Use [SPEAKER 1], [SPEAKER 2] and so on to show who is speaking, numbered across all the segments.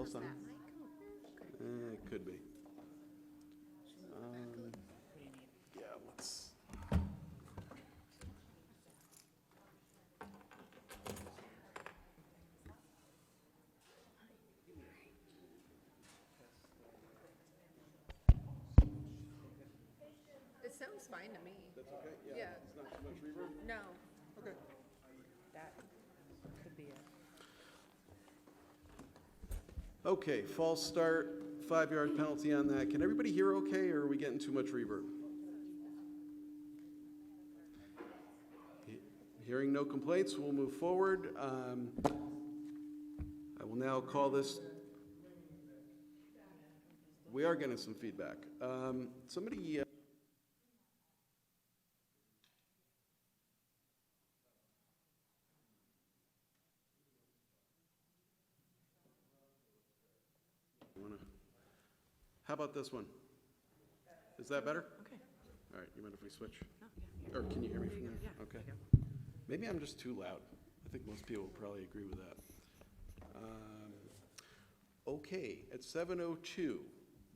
[SPEAKER 1] else on? It could be. Yeah, let's.
[SPEAKER 2] It sounds fine to me.
[SPEAKER 1] That's okay?
[SPEAKER 2] Yeah.
[SPEAKER 1] It's not too much reverb?
[SPEAKER 2] No,
[SPEAKER 1] Okay.
[SPEAKER 2] that could be it.
[SPEAKER 1] Okay, false start, 5-yard penalty on that. Can everybody hear okay, or are we getting too much reverb? Hearing no complaints, we'll move forward. I will now call this. We are getting some feedback. Somebody. How about this one? Is that better?
[SPEAKER 2] Okay.
[SPEAKER 1] All right, you mind if we switch?
[SPEAKER 2] Oh, yeah.
[SPEAKER 1] Or can you hear me from there?
[SPEAKER 2] Yeah.
[SPEAKER 1] Okay.
[SPEAKER 2] There you go.
[SPEAKER 1] Maybe I'm just too loud. I think most people will probably agree with that. Okay, at 7:02,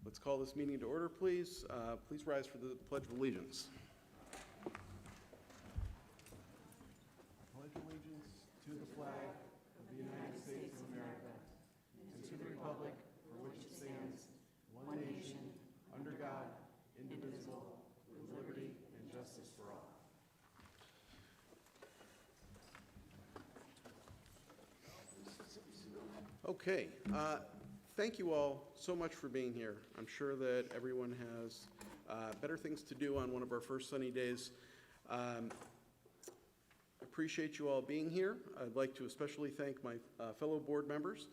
[SPEAKER 1] let's call this meeting to order, please. Please rise for the Pledge of Allegiance. Pledge allegiance to the flag of the United States of America and to the republic for which it stands, one nation, under God, indivisible, with liberty and justice for all. Okay, thank you all so much for being here. I'm sure that everyone has better things to do on one of our first sunny days. Appreciate you all being here. I'd like to especially thank my fellow board members,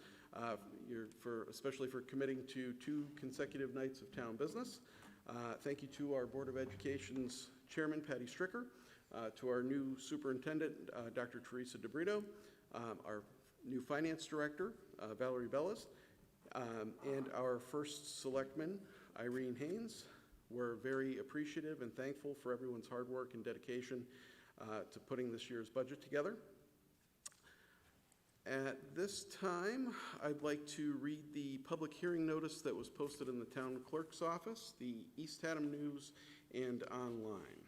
[SPEAKER 1] especially for committing to 2 consecutive nights of town business. Thank you to our Board of Education's Chairman, Patty Stricker, to our new Superintendent, Dr. Teresa DeBrito, our new Finance Director, Valerie Bellis, and our first Selectman, Irene Haynes. We're very appreciative and thankful for everyone's hard work and dedication to putting this year's budget together. At this time, I'd like to read the public hearing notice that was posted in the town clerk's office, the East Haddam News, and online.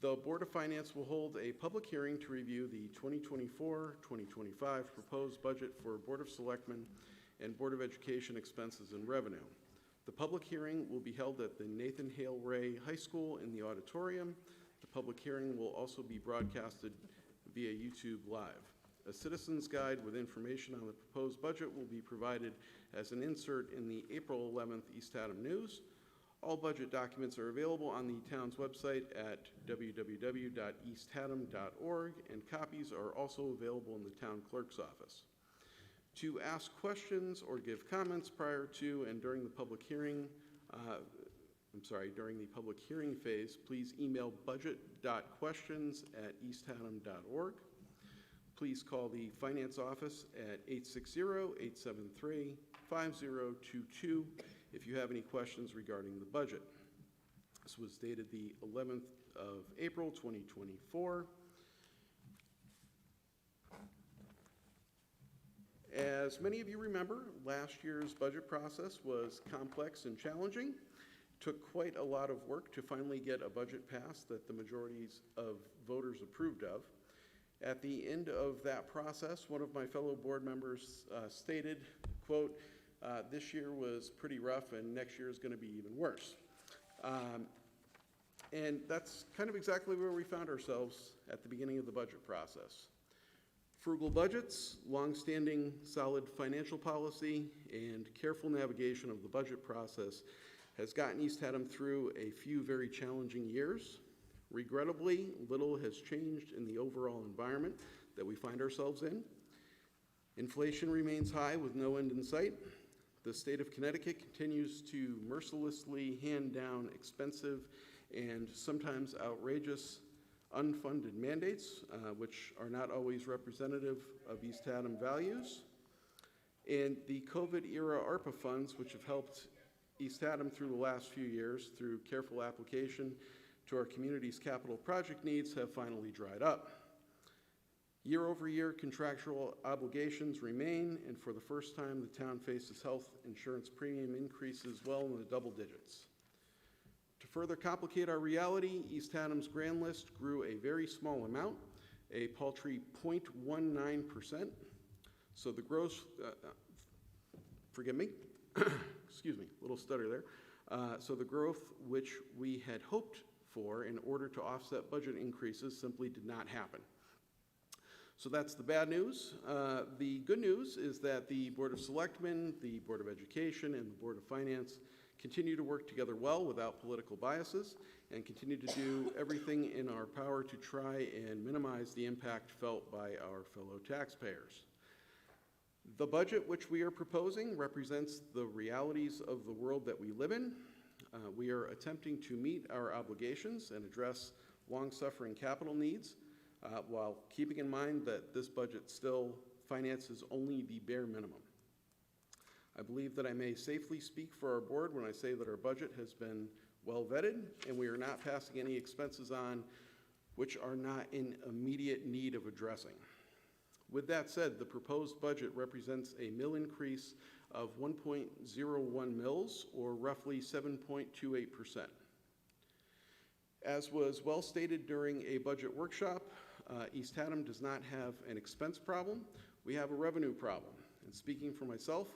[SPEAKER 1] The Board of Finance will hold a public hearing to review the 2024-2025 proposed budget for Board of Selectmen and Board of Education expenses and revenue. The public hearing will be held at the Nathan Hale Ray High School in the auditorium. The public hearing will also be broadcasted via YouTube Live. A citizen's guide with information on the proposed budget will be provided as an insert in the April 11th East Haddam News. All budget documents are available on the town's website at www.easthaddam.org, and copies are also available in the town clerk's office. To ask questions or give comments prior to and during the public hearing, during the public hearing phase, please email budget.questions@easthaddam.org. Please call the finance office at 860-873-5022 if you have any questions regarding the budget. This was dated the 11th of April, 2024. As many of you remember, last year's budget process was complex and challenging. It took quite a lot of work to finally get a budget passed that the majorities of voters approved of. At the end of that process, one of my fellow board members stated, quote, this year was pretty rough and next year is going to be even worse. And that's kind of exactly where we found ourselves at the beginning of the budget process. Frugal budgets, long-standing solid financial policy, and careful navigation of the budget process has gotten East Haddam through a few very challenging years. Regrettably, little has changed in the overall environment that we find ourselves in. Inflation remains high with no end in sight. The state of Connecticut continues to mercilessly hand down expensive and sometimes outrageous unfunded mandates, which are not always representative of East Haddam values. And the COVID-era ARPA funds, which have helped East Haddam through the last few years through careful application to our community's capital project needs, have finally dried up. Year-over-year contractual obligations remain, and for the first time, the town faces health insurance premium increases well in the double digits. To further complicate our reality, East Haddam's grand list grew a very small amount, a paltry 0.19%. So the gross, forgive me, excuse me, little stutter there. So the growth which we had hoped for in order to offset budget increases simply did not happen. So that's the bad news. The good news is that the Board of Selectmen, the Board of Education, and the Board of Finance continue to work together well without political biases and continue to do everything in our power to try and minimize the impact felt by our fellow taxpayers. The budget which we are proposing represents the realities of the world that we live in. We are attempting to meet our obligations and address long-suffering capital needs, while keeping in mind that this budget still finances only the bare minimum. I believe that I may safely speak for our board when I say that our budget has been well vetted, and we are not passing any expenses on which are not in immediate need of addressing. With that said, the proposed budget represents a mill increase of 1.01 mills, or roughly 7.28%. As was well stated during a budget workshop, East Haddam does not have an expense problem, we have a revenue problem. And speaking for myself,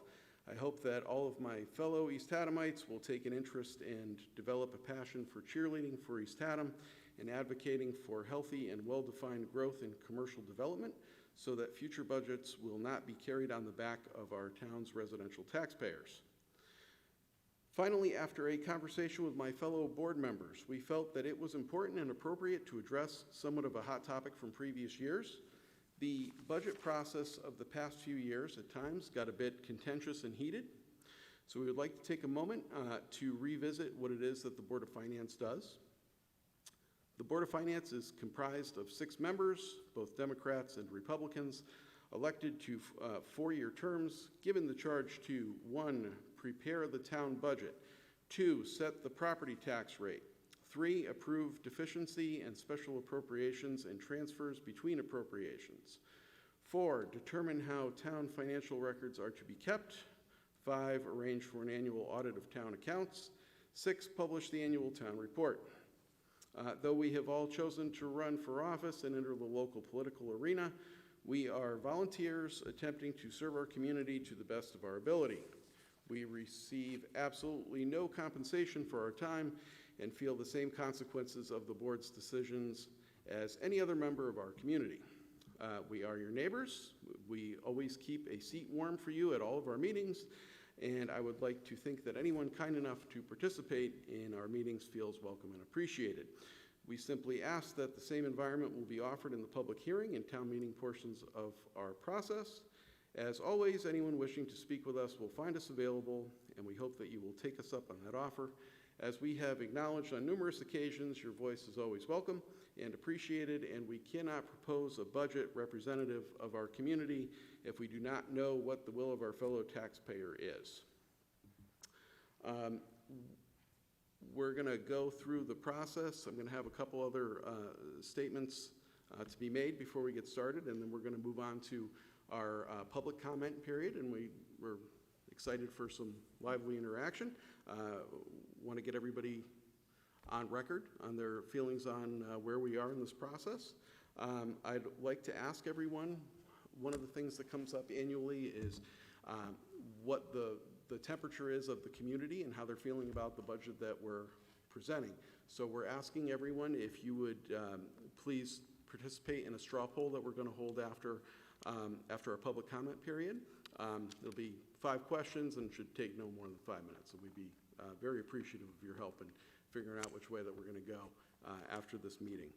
[SPEAKER 1] I hope that all of my fellow East Haddamites will take an interest and develop a passion for cheerleading for East Haddam and advocating for healthy and well-defined growth in commercial development so that future budgets will not be carried on the back of our town's residential taxpayers. Finally, after a conversation with my fellow board members, we felt that it was important and appropriate to address somewhat of a hot topic from previous years. The budget process of the past few years at times got a bit contentious and heated, so we would like to take a moment to revisit what it is that the Board of Finance does. The Board of Finance is comprised of 6 members, both Democrats and Republicans, elected to 4-year terms, given the charge to 1, prepare the town budget, 2, set the property tax rate, 3, approve deficiency and special appropriations and transfers between appropriations, 4, determine how town financial records are to be kept, 5, arrange for an annual audit of town accounts, 6, publish the annual town report. Though we have all chosen to run for office and enter the local political arena, we are volunteers attempting to serve our community to the best of our ability. We receive absolutely no compensation for our time and feel the same consequences of the board's decisions as any other member of our community. We are your neighbors. We always keep a seat warm for you at all of our meetings, and I would like to think that anyone kind enough to participate in our meetings feels welcome and appreciated. We simply ask that the same environment will be offered in the public hearing and town meeting portions of our process. As always, anyone wishing to speak with us will find us available, and we hope that you will take us up on that offer. As we have acknowledged on numerous occasions, your voice is always welcome and appreciated, and we cannot propose a budget representative of our community if we do not know what the will of our fellow taxpayer is. We're going to go through the process. I'm going to have a couple other statements to be made before we get started, and then we're going to move on to our public comment period, and we're excited for some lively interaction. Want to get everybody on record on their feelings on where we are in this process. I'd like to ask everyone, one of the things that comes up annually is what the temperature is of the community and how they're feeling about the budget that we're presenting. So we're asking everyone if you would please participate in a straw poll that we're going to hold after our public comment period. There'll be 5 questions and should take no more than 5 minutes. So we'd be very appreciative of your help in figuring out which way that we're going to go after this meeting.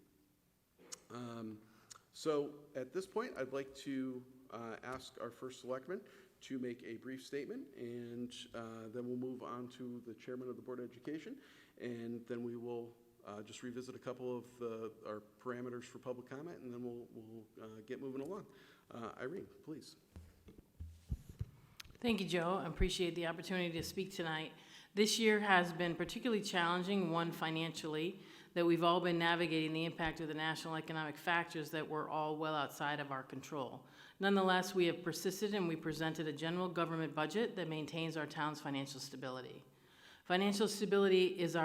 [SPEAKER 1] So at this point, I'd like to ask our first selectman to make a brief statement, and then we'll move on to the chairman of the Board of Education, and then we will just revisit a couple of our parameters for public comment, and then we'll get moving along. Irene, please.
[SPEAKER 3] Thank you, Joe. I appreciate the opportunity to speak tonight. This year has been particularly challenging, one financially, that we've all been navigating the impact of the national economic factors that were all well outside of our control. Nonetheless, we have persisted and we presented a general government budget that maintains our town's financial stability. Financial stability is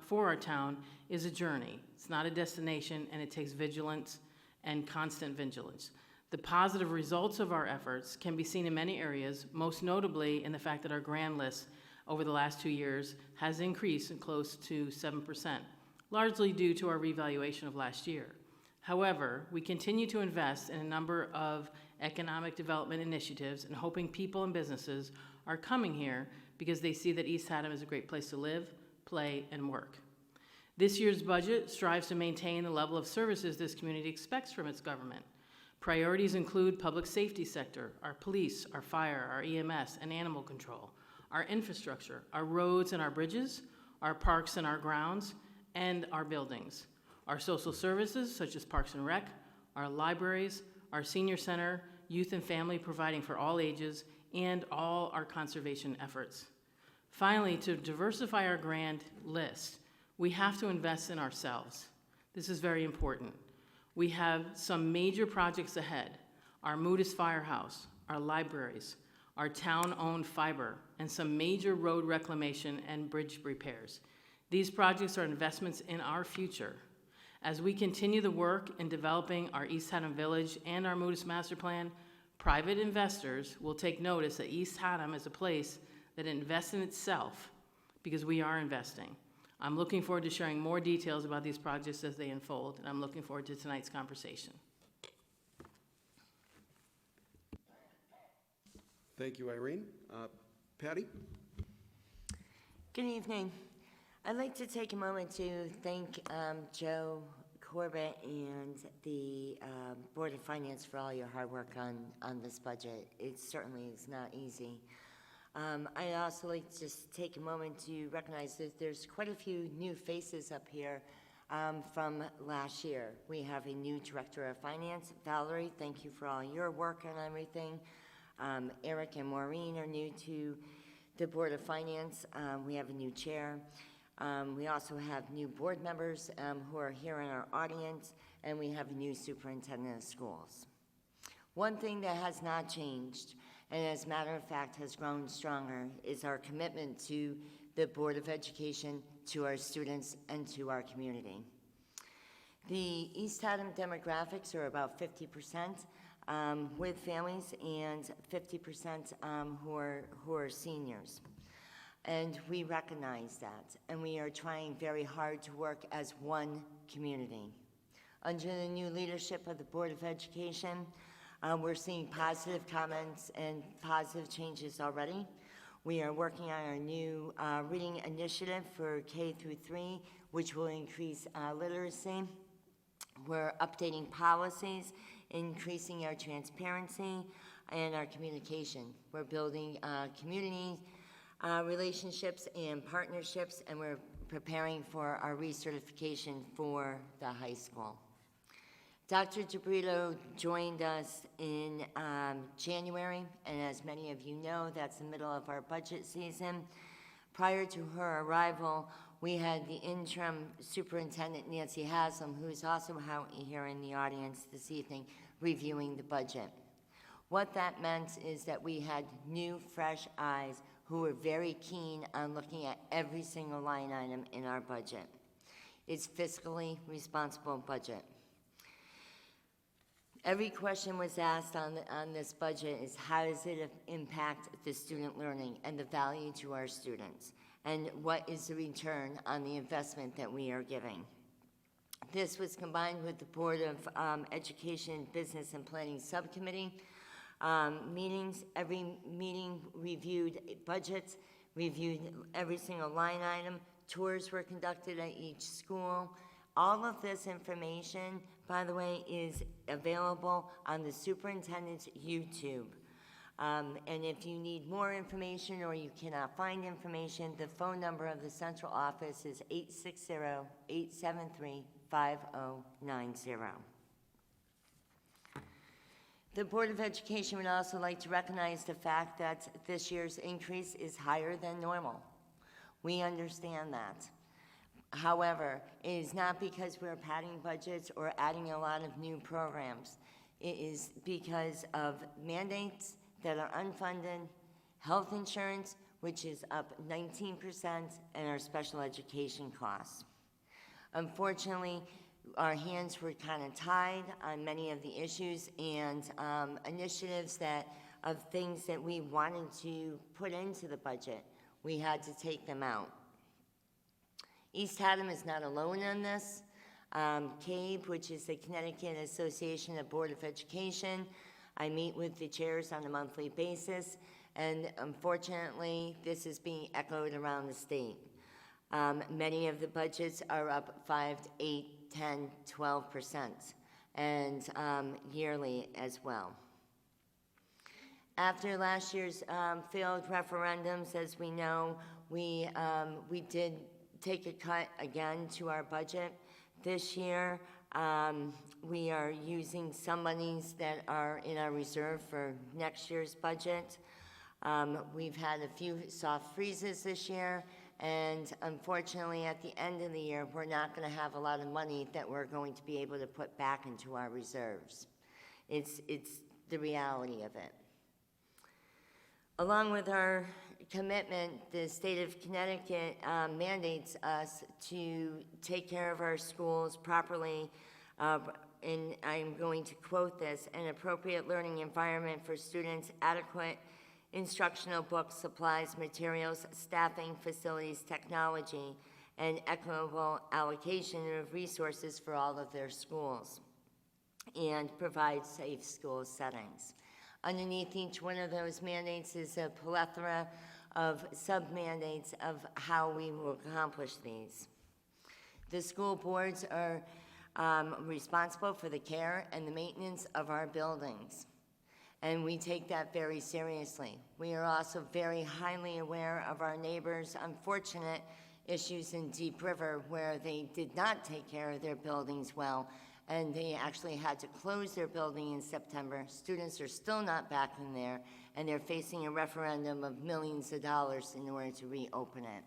[SPEAKER 3] for our town is a journey. It's not a destination, and it takes vigilance and constant vigilance. The positive results of our efforts can be seen in many areas, most notably in the fact that our grand list over the last 2 years has increased and close to 7%, largely due to our revaluation of last year. However, we continue to invest in a number of economic development initiatives and hoping people and businesses are coming here because they see that East Haddam is a great place to live, play, and work. This year's budget strives to maintain the level of services this community expects from its government. Priorities include public safety sector, our police, our fire, our EMS, and animal control, our infrastructure, our roads and our bridges, our parks and our grounds, and our buildings, our social services such as Parks and Rec, our libraries, our senior center, youth and family providing for all ages, and all our conservation efforts. Finally, to diversify our grand list, we have to invest in ourselves. This is very important. We have some major projects ahead: our Moodus Firehouse, our libraries, our town-owned fiber, and some major road reclamation and bridge repairs. These projects are investments in our future. As we continue the work in developing our East Haddam Village and our Moodus Master Plan, private investors will take notice that East Haddam is a place that invests in itself because we are investing. I'm looking forward to sharing more details about these projects as they unfold, and I'm looking forward to tonight's conversation.
[SPEAKER 1] Thank you, Irene. Patty?
[SPEAKER 4] Good evening. I'd like to take a moment to thank Joe Corbett and the Board of Finance for all your hard work on this budget. It certainly is not easy. I'd also like to just take a moment to recognize that there's quite a few new faces up here from last year. We have a new Director of Finance, Valerie. Thank you for all your work on everything. Eric and Maureen are new to the Board of Finance. We have a new chair. We also have new board members who are here in our audience, and we have a new superintendent of schools. One thing that has not changed, and as a matter of fact has grown stronger, is our commitment to the Board of Education, to our students, and to our community. The East Haddam demographics are about 50% with families and 50% who are seniors. And we recognize that, and we are trying very hard to work as one community. Under the new leadership of the Board of Education, we're seeing positive comments and positive changes already. We are working on our new reading initiative for K through 3, which will increase literacy. We're updating policies, increasing our transparency and our communication. We're building community relationships and partnerships, and we're preparing for our recertification for the high school. Dr. DeBrito joined us in January, and as many of you know, that's the middle of our budget season. Prior to her arrival, we had the interim superintendent, Nancy Haddam, who is also out here in the audience this evening, reviewing the budget. What that meant is that we had new, fresh eyes who were very keen on looking at every single line item in our budget. It's fiscally responsible budget. Every question was asked on this budget is how does it impact the student learning and the value to our students? And what is the return on the investment that we are giving? This was combined with the Board of Education, Business and Planning Subcommittee meetings. Every meeting reviewed budgets, reviewed every single line item. Tours were conducted at each school. All of this information, by the way, is available on the superintendent's YouTube. And if you need more information or you cannot find information, the phone number of the central office is 860-873-5090. The Board of Education would also like to recognize the fact that this year's increase is higher than normal. We understand that. However, it is not because we're padding budgets or adding a lot of new programs. It is because of mandates that are unfunded, health insurance, which is up 19%, and our special education costs. Unfortunately, our hands were kind of tied on many of the issues and initiatives of things that we wanted to put into the budget. We had to take them out. East Haddam is not alone on this. CABE, which is the Connecticut Association of Board of Education, I meet with the chairs on a monthly basis, and unfortunately, this is being echoed around the state. Many of the budgets are up 5, 8, 10, 12%, and yearly as well. After last year's failed referendums, as we know, we did take a cut again to our budget. This year, we are using some monies that are in our reserve for next year's budget. We've had a few soft freezes this year, and unfortunately, at the end of the year, we're not going to have a lot of money that we're going to be able to put back into our reserves. It's the reality of it. Along with our commitment, the state of Connecticut mandates us to take care of our schools properly, and I'm going to quote this: an appropriate learning environment for students, adequate instructional books, supplies, materials, staffing, facilities, technology, and equitable allocation of resources for all of their schools, and provide safe school settings. Underneath each one of those mandates is a plethora of sub-mandates of how we will accomplish these. The school boards are responsible for the care and the maintenance of our buildings, and we take that very seriously. We are also very highly aware of our neighbors' unfortunate issues in Deep River, where they did not take care of their buildings well, and they actually had to close their building in September. Students are still not back in there, and they're facing a referendum of millions of dollars in order to reopen it.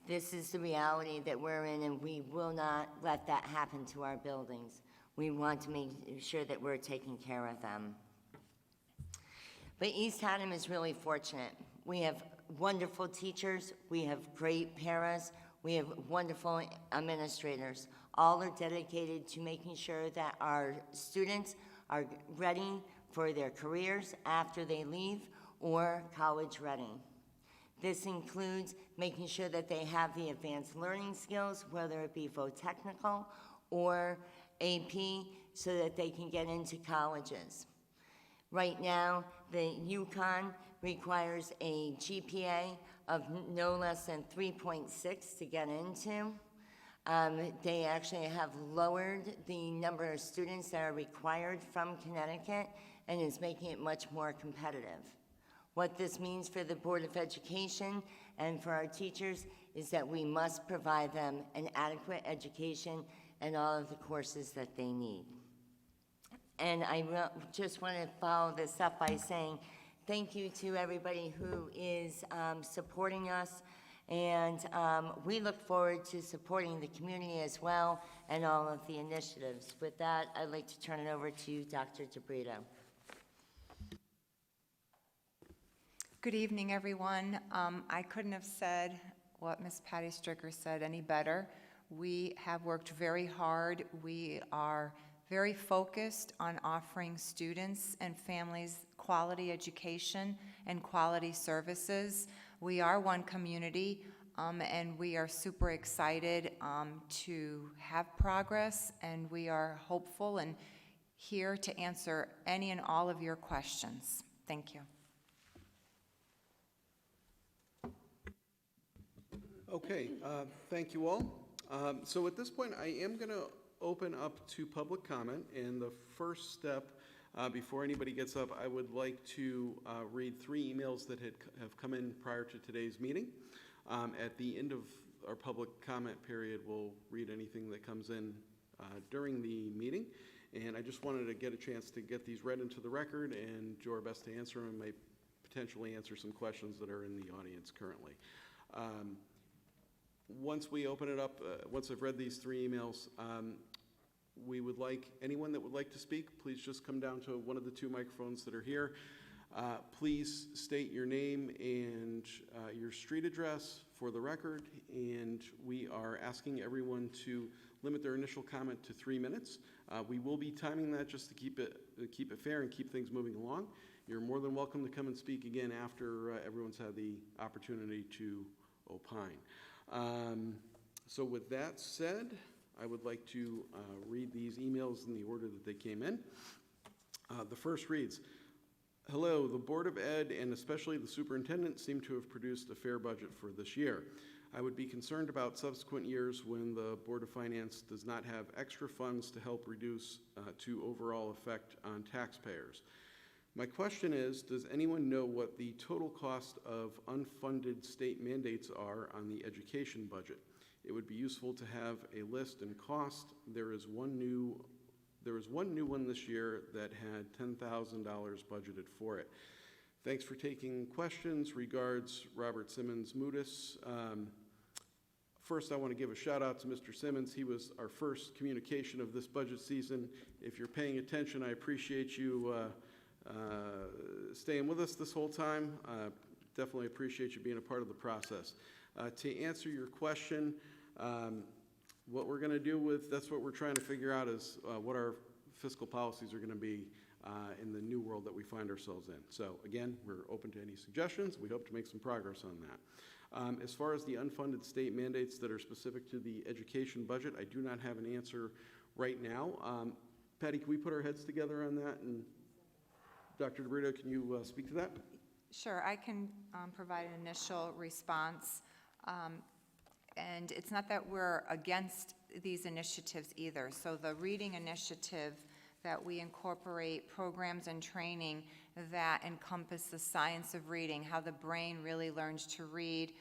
[SPEAKER 4] This is the reality that we're in, and we will not let that happen to our buildings. We want to make sure that we're taking care of them. But East Haddam is really fortunate. We have wonderful teachers, we have great paras, we have wonderful administrators. All are dedicated to making sure that our students are ready for their careers after they leave or college ready. This includes making sure that they have the advanced learning skills, whether it be technical or AP, so that they can get into colleges. Right now, the UConn requires a GPA of no less than 3.6 to get into. They actually have lowered the number of students that are required from Connecticut and is making it much more competitive. What this means for the Board of Education and for our teachers is that we must provide them an adequate education and all of the courses that they need. And I just want to follow this up by saying thank you to everybody who is supporting us, and we look forward to supporting the community as well and all of the initiatives. With that, I'd like to turn it over to Dr. DeBrito.
[SPEAKER 2] Good evening, everyone. I couldn't have said what Ms. Patty Stricker said any better. We have worked very hard. We are very focused on offering students and families quality education and quality services. We are one community, and we are super excited to have progress, and we are hopeful and here to answer any and all of your questions. Thank you.
[SPEAKER 1] Okay, thank you all. So at this point, I am going to open up to public comment, and the first step, before anybody gets up, I would like to read 3 emails that have come in prior to today's meeting. At the end of our public comment period, we'll read anything that comes in during the meeting, and I just wanted to get a chance to get these read into the record and do our best to answer them, and may potentially answer some questions that are in the audience currently. Once we open it up, once I've read these 3 emails, we would like, anyone that would like to speak, please just come down to one of the 2 microphones that are here. Please state your name and your street address for the record, and we are asking everyone to limit their initial comment to 3 minutes. We will be timing that just to keep it fair and keep things moving along. You're more than welcome to come and speak again after everyone's had the opportunity to opine. So with that said, I would like to read these emails in the order that they came in. The first reads, "Hello, the Board of Ed and especially the superintendent seem to have produced a fair budget for this year. I would be concerned about subsequent years when the Board of Finance does not have extra funds to help reduce to overall effect on taxpayers. My question is, does anyone know what the total cost of unfunded state mandates are on the education budget? It would be useful to have a list and cost. There is one new one this year that had $10,000 budgeted for it. Thanks for taking questions. Regards, Robert Simmons Mudis." First, I want to give a shout out to Mr. Simmons. He was our first communication of this budget season. If you're paying attention, I appreciate you staying with us this whole time. Definitely appreciate you being a part of the process. To answer your question, what we're going to do with, that's what we're trying to figure out is what our fiscal policies are going to be in the new world that we find ourselves in. So again, we're open to any suggestions. We hope to make some progress on that. As far as the unfunded state mandates that are specific to the education budget, I do not have an answer right now. Patty, can we put our heads together on that? And Dr. DeBrito, can you speak to that?
[SPEAKER 2] Sure, I can provide an initial response. And it's not that we're against these initiatives either. So the reading initiative, that we incorporate programs and training that encompass the science of reading, how the brain really learns to read,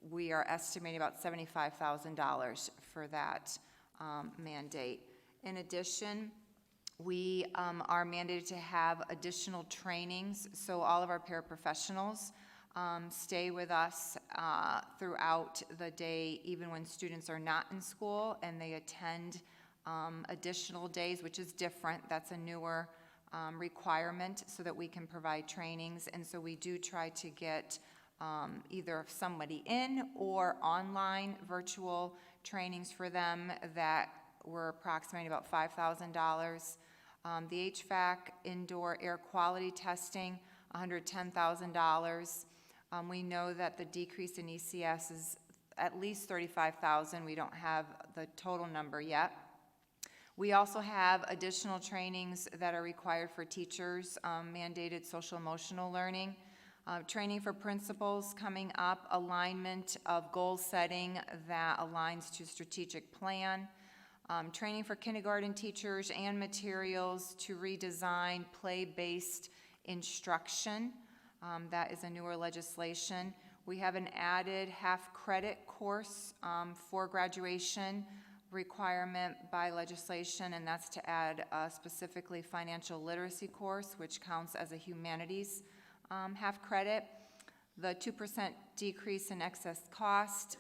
[SPEAKER 2] we are estimating about $75,000 for that mandate. In addition, we are mandated to have additional trainings, so all of our paraprofessionals stay with us throughout the day, even when students are not in school, and they attend additional days, which is different. That's a newer requirement so that we can provide trainings. And so we do try to get either somebody in or online virtual trainings for them that were approximating about $5,000. The HVAC indoor air quality testing, $110,000. We know that the decrease in ECS is at least $35,000. We don't have the total number yet. We also have additional trainings that are required for teachers, mandated social emotional learning, training for principals coming up, alignment of goal setting that aligns to strategic plan, training for kindergarten teachers and materials to redesign play-based instruction. That is a newer legislation. We have an added half-credit course for graduation requirement by legislation, and that's to add a specifically financial literacy course, which counts as a humanities half credit. The 2% decrease in excess cost,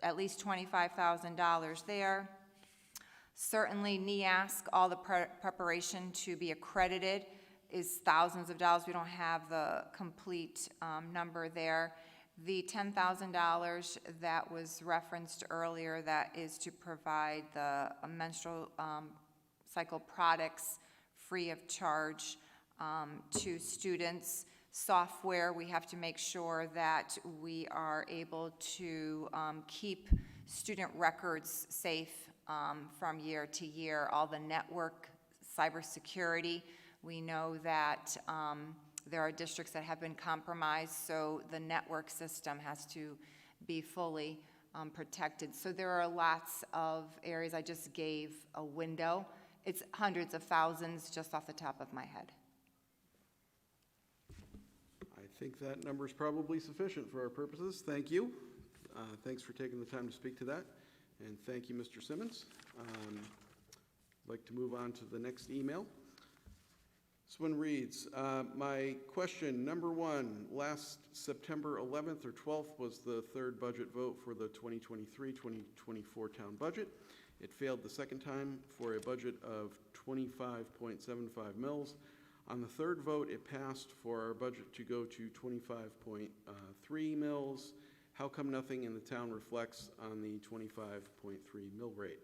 [SPEAKER 2] at least $25,000 there. Certainly NEASC, all the preparation to be accredited is thousands of dollars. We don't have the complete number there. The $10,000 that was referenced earlier, that is to provide the menstrual cycle products free of charge to students. Software, we have to make sure that we are able to keep student records safe from year to year. All the network cybersecurity, we know that there are districts that have been compromised, so the network system has to be fully protected. So there are lots of areas. I just gave a window. It's hundreds of thousands just off the top of my head.
[SPEAKER 1] I think that number is probably sufficient for our purposes. Thank you. Thanks for taking the time to speak to that. And thank you, Mr. Simmons. I'd like to move on to the next email. This one reads, my question, number one, last September 11th or 12th was the third budget vote for the 2023-2024 town budget. It failed the second time for a budget of 25.75 mils. On the third vote, it passed for our budget to go to 25.3 mils. How come nothing in the town reflects on the 25.3 mill rate?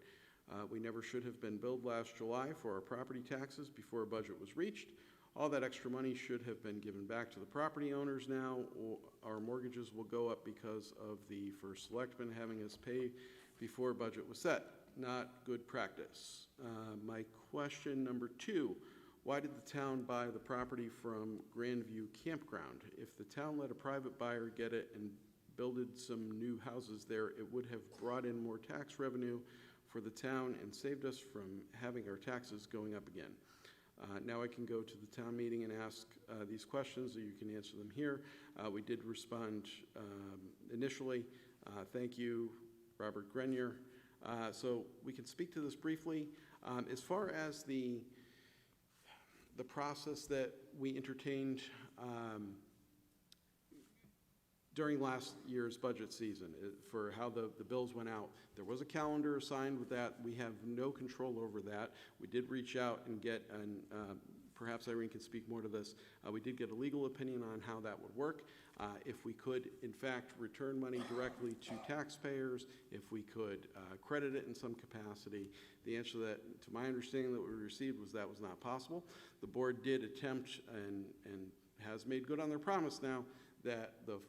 [SPEAKER 1] We never should have been billed last July for our property taxes before a budget was reached. All that extra money should have been given back to the property owners now, or our mortgages will go up because of the first selectman having us pay before budget was set. Not good practice. My question number two, why did the town buy the property from Grandview Campground? If the town let a private buyer get it and builded some new houses there, it would have brought in more tax revenue for the town and saved us from having our taxes going up again. Now I can go to the town meeting and ask these questions, or you can answer them here. We did respond initially. Thank you, Robert Grenier. So we can speak to this briefly. As far as the process that we entertained during last year's budget season for how the bills went out, there was a calendar assigned with that. We have no control over that. We did reach out and get, and perhaps Irene can speak more to this, we did get a legal opinion on how that would work. If we could, in fact, return money directly to taxpayers, if we could credit it in some capacity, the answer to that, to my understanding that we received, was that was not possible. The board did attempt and has made good on their promise now that the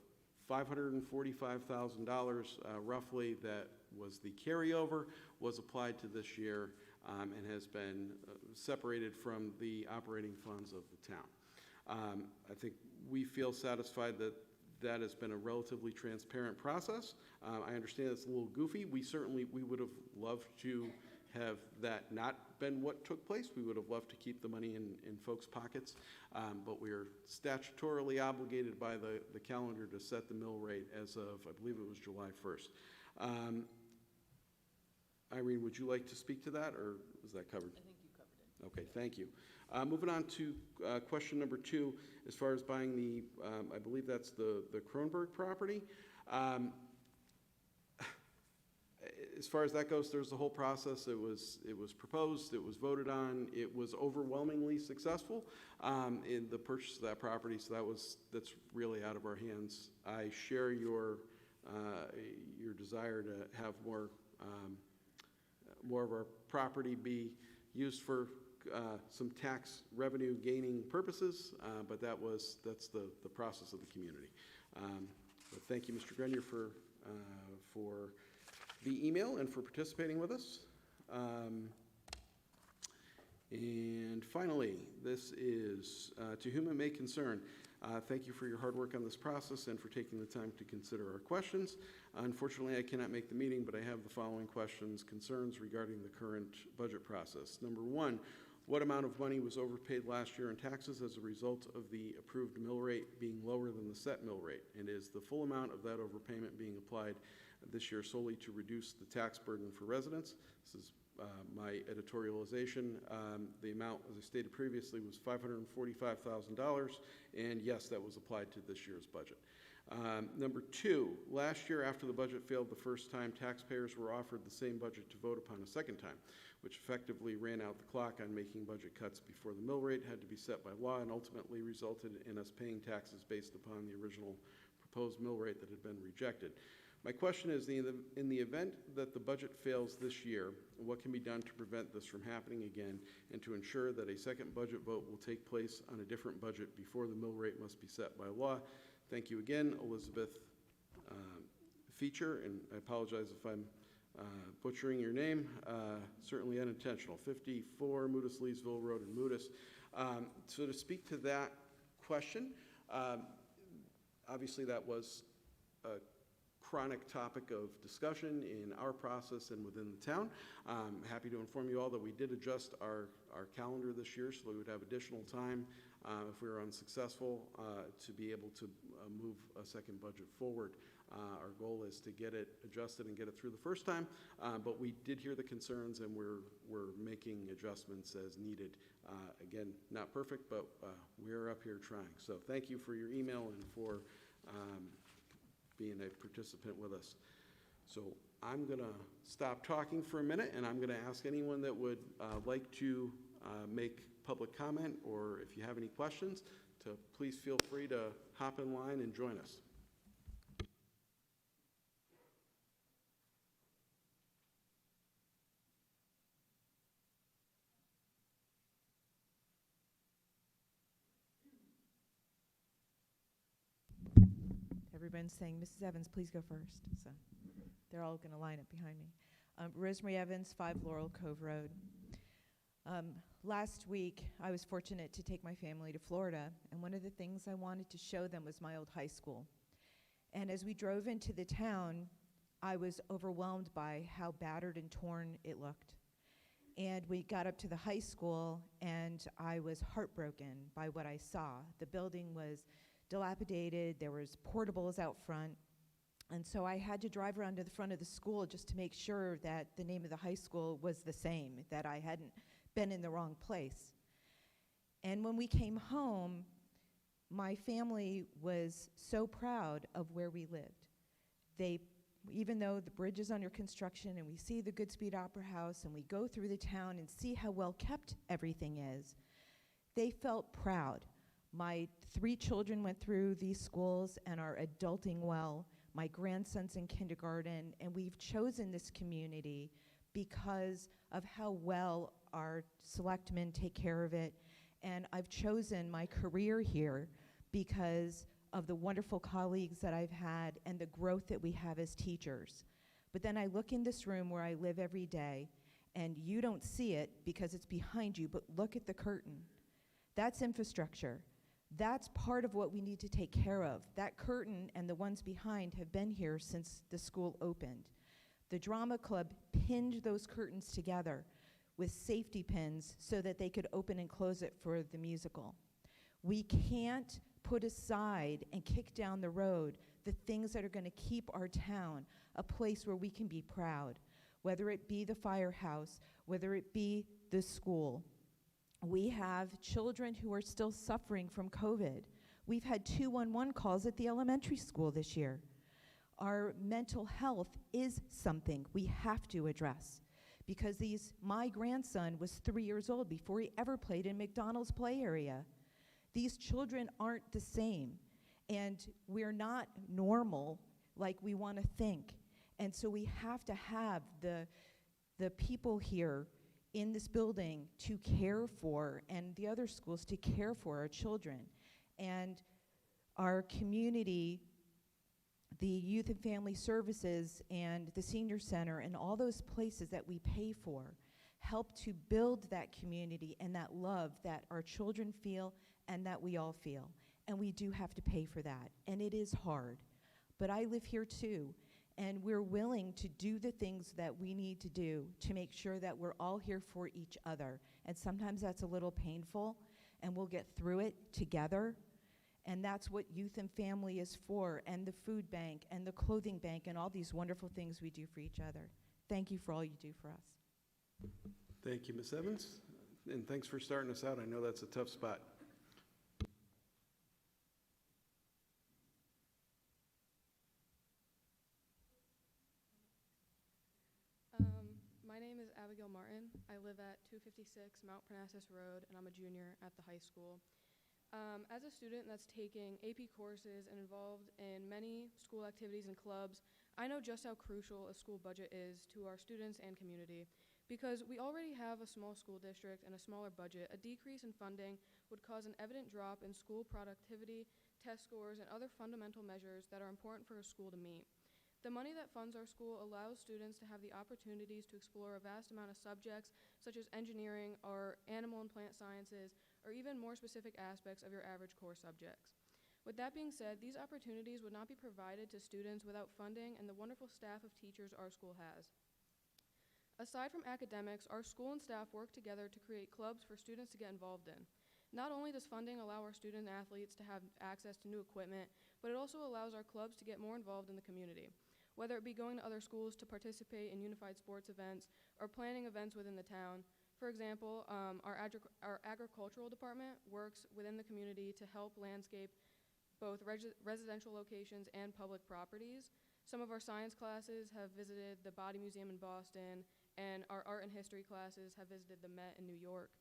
[SPEAKER 1] $545,000 roughly that was the carryover was applied to this year and has been separated from the operating funds of the town. I think we feel satisfied that that has been a relatively transparent process. I understand it's a little goofy. We would have loved to have that not been what took place. We would have loved to keep the money in folks' pockets, but we are statutorily obligated by the calendar to set the mill rate as of, I believe it was July 1st. Irene, would you like to speak to that, or was that covered?
[SPEAKER 3] I think you covered it.
[SPEAKER 1] Okay, thank you. Moving on to question number two, as far as buying the, I believe that's the Kronberg property. As far as that goes, there's the whole process. It was proposed, it was voted on, it was overwhelmingly successful in the purchase of that property, so that's really out of our hands. I share your desire to have more of our property be used for some tax revenue gaining purposes, but that's the process of the community. But thank you, Mr. Grenier, for the email and for participating with us. And finally, this is to whom it may concern. Thank you for your hard work on this process and for taking the time to consider our questions. Unfortunately, I cannot make the meeting, but I have the following questions, concerns regarding the current budget process. Number one, what amount of money was overpaid last year in taxes as a result of the approved mill rate being lower than the set mill rate? And is the full amount of that overpayment being applied this year solely to reduce the tax burden for residents? This is my editorialization. The amount, as I stated previously, was $545,000, and yes, that was applied to this year's budget. Number two, last year after the budget failed the first time, taxpayers were offered the same budget to vote upon a second time, which effectively ran out the clock on making budget cuts before the mill rate had to be set by law and ultimately resulted in us paying taxes based upon the original proposed mill rate that had been rejected. My question is, in the event that the budget fails this year, what can be done to prevent this from happening again and to ensure that a second budget vote will take place on a different budget before the mill rate must be set by law? Thank you again, Elizabeth Feature, and I apologize if I'm butchering your name, certainly unintentional. 54 Moodus Leesville Road in Moodus. So to speak to that question, obviously that was a chronic topic of discussion in our process and within the town. I'm happy to inform you all that we did adjust our calendar this year so that we would have additional time if we were unsuccessful to be able to move a second budget forward. Our goal is to get it adjusted and get it through the first time, but we did hear the concerns, and we're making adjustments as needed. Again, not perfect, but we're up here trying. So thank you for your email and for being a participant with us. So I'm going to stop talking for a minute, and I'm going to ask anyone that would like to make public comment, or if you have any questions, to please feel free to hop in line and join us.
[SPEAKER 5] Everyone's saying, Mrs. Evans, please go first. So they're all going to line up behind me. Rosemary Evans, 5 Laurel Cove Road. Last week, I was fortunate to take my family to Florida, and one of the things I wanted to show them was my old high school. And as we drove into the town, I was overwhelmed by how battered and torn it looked. And we got up to the high school, and I was heartbroken by what I saw. The building was dilapidated, there was portables out front, and so I had to drive around to the front of the school just to make sure that the name of the high school was the same, that I hadn't been in the wrong place. And when we came home, my family was so proud of where we lived. Even though the bridge is under construction and we see the Goodspeed Opera House and we go through the town and see how well kept everything is, they felt proud. My 3 children went through these schools and are adulting well. My grandson's in kindergarten, and we've chosen this community because of how well our selectmen take care of it. And I've chosen my career here because of the wonderful colleagues that I've had and the growth that we have as teachers. But then I look in this room where I live every day, and you don't see it because it's behind you, but look at the curtain. That's infrastructure. That's part of what we need to take care of. That curtain and the ones behind have been here since the school opened. The drama club pinned those curtains together with safety pins so that they could open and close it for the musical. We can't put aside and kick down the road the things that are going to keep our town a place where we can be proud, whether it be the firehouse, whether it be the school. We have children who are still suffering from COVID. We've had 211 calls at the elementary school this year. Our mental health is something we have to address because my grandson was 3 years old before he ever played in McDonald's play area. These children aren't the same, and we're not normal like we want to think. And so we have to have the people here in this building to care for, and the other schools to care for our children. And our community, the Youth and Family Services and the Senior Center and all those places that we pay for help to build that community and that love that our children feel and that we all feel. And we do have to pay for that, and it is hard. But I live here too, and we're willing to do the things that we need to do to make sure that we're all here for each other. And sometimes that's a little painful, and we'll get through it together. And that's what Youth and Family is for, and the food bank, and the clothing bank, and all these wonderful things we do for each other. Thank you for all you do for us.
[SPEAKER 1] Thank you, Ms. Evans, and thanks for starting us out. I know that's a tough spot.
[SPEAKER 6] My name is Abigail Martin. I live at 256 Mount Parnassus Road, and I'm a junior at the high school. As a student that's taking AP courses and involved in many school activities and clubs, I know just how crucial a school budget is to our students and community. Because we already have a small school district and a smaller budget, a decrease in funding would cause an evident drop in school productivity, test scores, and other fundamental measures that are important for a school to meet. The money that funds our school allows students to have the opportunities to explore a vast amount of subjects such as engineering or animal and plant sciences, or even more specific aspects of your average core subjects. With that being said, these opportunities would not be provided to students without funding and the wonderful staff of teachers our school has. Aside from academics, our school and staff work together to create clubs for students to get involved in. Not only does funding allow our student athletes to have access to new equipment, but it also allows our clubs to get more involved in the community. Whether it be going to other schools to participate in unified sports events or planning events within the town. For example, our agricultural department works within the community to help landscape both residential locations and public properties. Some of our science classes have visited the Body Museum in Boston, and our art and history classes have visited the Met in New York.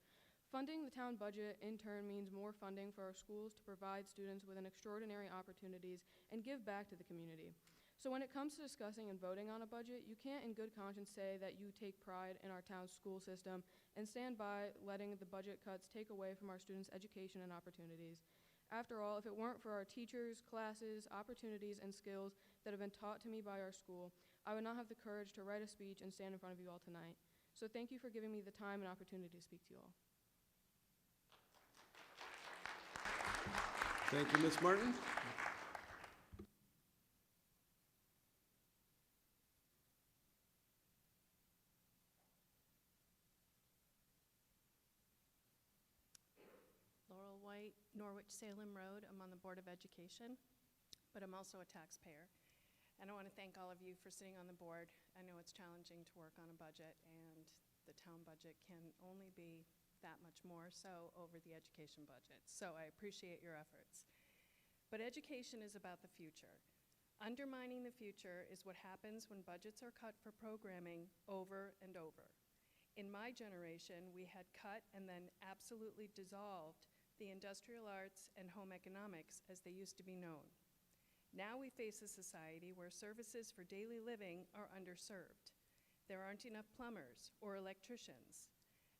[SPEAKER 6] Funding the town budget, in turn, means more funding for our schools to provide students with extraordinary opportunities and give back to the community. So when it comes to discussing and voting on a budget, you can't in good conscience say that you take pride in our town's school system and stand by letting the budget cuts take away from our students' education and opportunities. After all, if it weren't for our teachers, classes, opportunities, and skills that have been taught to me by our school, I would not have the courage to write a speech and stand in front of you all tonight. So thank you for giving me the time and opportunity to speak to you all.
[SPEAKER 1] Thank you, Ms. Martin.
[SPEAKER 7] Laurel White, Norwich Salem Road. I'm on the Board of Education, but I'm also a taxpayer. And I want to thank all of you for sitting on the board. I know it's challenging to work on a budget, and the town budget can only be that much more so over the education budget. So I appreciate your efforts. But education is about the future. Undermining the future is what happens when budgets are cut for programming over and over. In my generation, we had cut and then absolutely dissolved the industrial arts and home economics as they used to be known. Now we face a society where services for daily living are underserved. There aren't enough plumbers or electricians.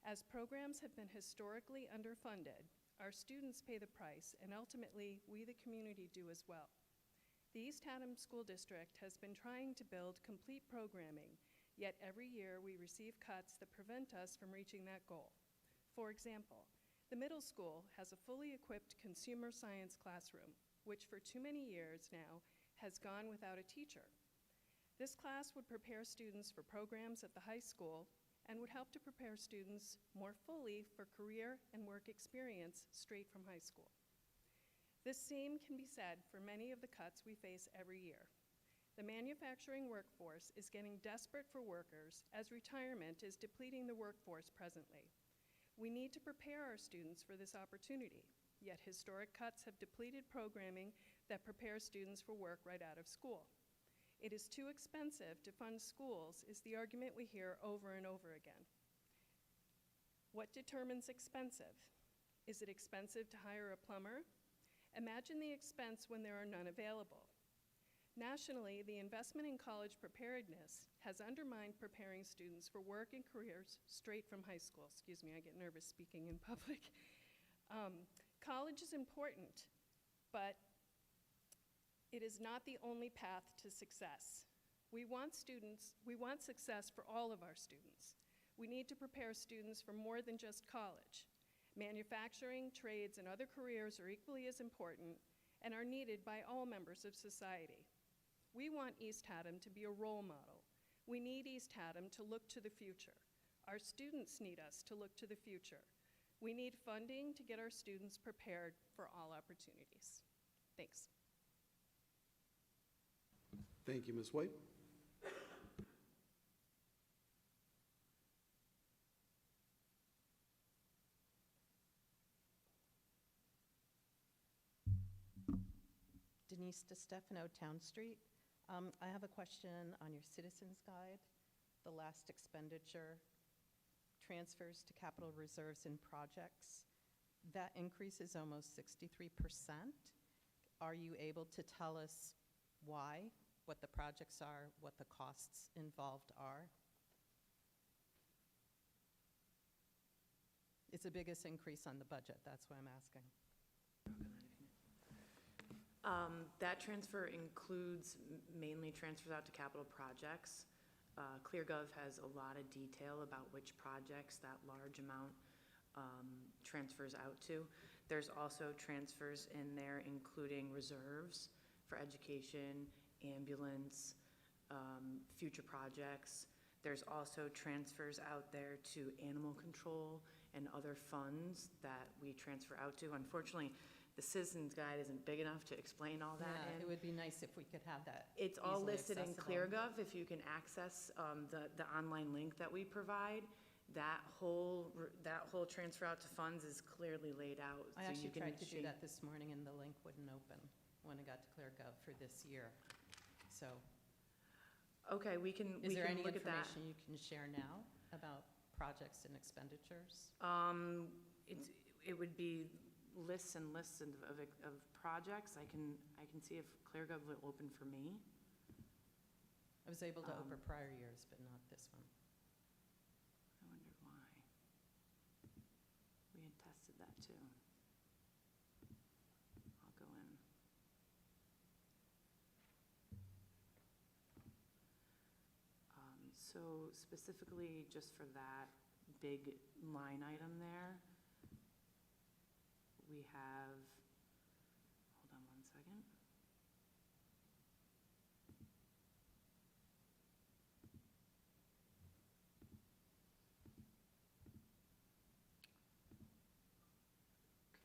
[SPEAKER 7] As programs have been historically underfunded, our students pay the price, and ultimately, we the community do as well. The East Haddam School District has been trying to build complete programming, yet every year we receive cuts that prevent us from reaching that goal. For example, the middle school has a fully equipped consumer science classroom, which for too many years now has gone without a teacher. This class would prepare students for programs at the high school and would help to prepare students more fully for career and work experience straight from high school. This same can be said for many of the cuts we face every year. The manufacturing workforce is getting desperate for workers as retirement is depleting the workforce presently. We need to prepare our students for this opportunity, yet historic cuts have depleted programming that prepares students for work right out of school. It is too expensive to fund schools is the argument we hear over and over again. What determines expensive? Is it expensive to hire a plumber? Imagine the expense when there are none available. Nationally, the investment in college preparedness has undermined preparing students for work and careers straight from high school. Excuse me, I get nervous speaking in public. College is important, but it is not the only path to success. We want success for all of our students. We need to prepare students for more than just college. Manufacturing, trades, and other careers are equally as important and are needed by all members of society. We want East Haddam to be a role model. We need East Haddam to look to the future. Our students need us to look to the future. We need funding to get our students prepared for all opportunities. Thanks.
[SPEAKER 1] Thank you, Ms. White.
[SPEAKER 8] Denise DeStefano, Town Street. I have a question on your Citizens Guide. The last expenditure, transfers to capital reserves and projects. That increase is almost 63%. Are you able to tell us why, what the projects are, what the costs involved are? It's the biggest increase on the budget, that's why I'm asking.
[SPEAKER 9] That transfer includes mainly transfers out to capital projects. ClearGov has a lot of detail about which projects that large amount transfers out to. There's also transfers in there including reserves for education, ambulance, future projects. There's also transfers out there to animal control and other funds that we transfer out to. Unfortunately, the citizen's guide isn't big enough to explain all that
[SPEAKER 8] Yeah,
[SPEAKER 9] in.
[SPEAKER 8] it would be nice if we could have that.
[SPEAKER 9] It's all
[SPEAKER 8] easily
[SPEAKER 9] listed in
[SPEAKER 8] accessible.
[SPEAKER 9] ClearGov, if you can access the online link that we provide. That whole transfer out to funds is clearly laid out.
[SPEAKER 8] I
[SPEAKER 9] so
[SPEAKER 8] actually
[SPEAKER 9] you can
[SPEAKER 8] tried to do
[SPEAKER 9] change-
[SPEAKER 8] that this morning and the link wouldn't open when I got to ClearGov for this year. So,
[SPEAKER 9] Okay, we can
[SPEAKER 8] is there any
[SPEAKER 9] look at that.
[SPEAKER 8] information you can share now about projects and expenditures?
[SPEAKER 9] It would be lists and lists of projects. I can see if ClearGov will open for me.
[SPEAKER 8] I was able to open prior years, but not this one.
[SPEAKER 9] I wondered why. We had tested that too. I'll go in. So specifically, just for that big line item there, we have, hold on one second.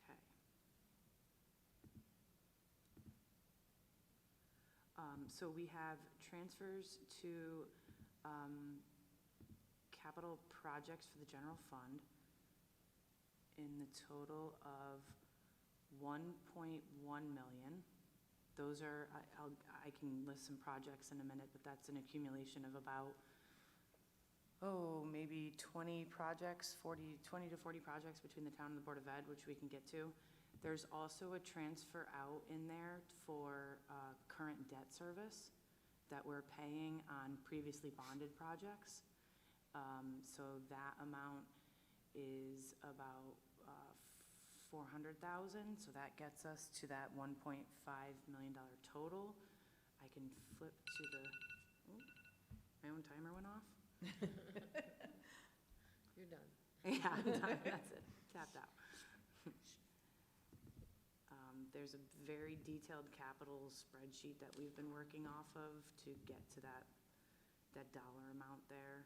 [SPEAKER 9] Okay. So we have transfers to capital projects for the general fund in the total of 1.1 million. Those are, I can list some projects in a minute, but that's an accumulation of about, maybe 20 projects, 20 to 40 projects between the town and the Board of Ed, which we can get to. There's also a transfer out in there for current debt service that we're paying on previously bonded projects. So that amount is about 400,000, so that gets us to that $1.5 million total. I can flip to the, my own timer went off.
[SPEAKER 10] You're done.
[SPEAKER 9] Yeah, I'm done, that's it, tapped out. There's a very detailed capital spreadsheet that we've been working off of to get to that dollar amount there.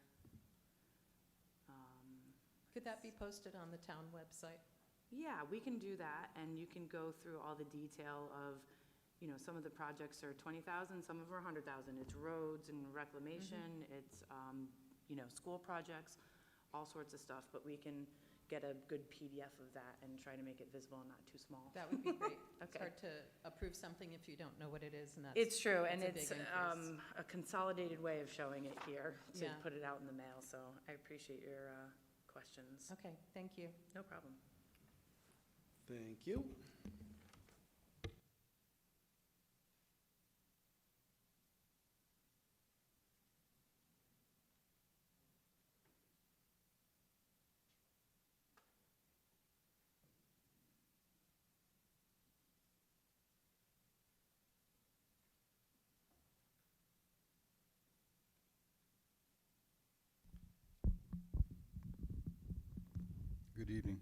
[SPEAKER 8] Could that be posted on the town website?
[SPEAKER 9] Yeah, we can do that, and you can go through all the detail of, some of the projects are 20,000, some of them are 100,000. It's roads and reclamation, it's, school projects, all sorts of stuff, but we can get a good PDF of that and try to make it visible and not too small.
[SPEAKER 8] That would be great. It's
[SPEAKER 9] Okay.
[SPEAKER 8] hard to approve something if you don't know what it is, and that's.
[SPEAKER 9] It's true, and
[SPEAKER 8] that's a
[SPEAKER 9] it's
[SPEAKER 8] big increase.
[SPEAKER 9] a consolidated way of showing it here to
[SPEAKER 8] Yeah.
[SPEAKER 9] put it out in the mail, so I appreciate your questions.
[SPEAKER 8] Okay, thank you.
[SPEAKER 9] No problem.
[SPEAKER 1] Thank you.
[SPEAKER 11] Good evening.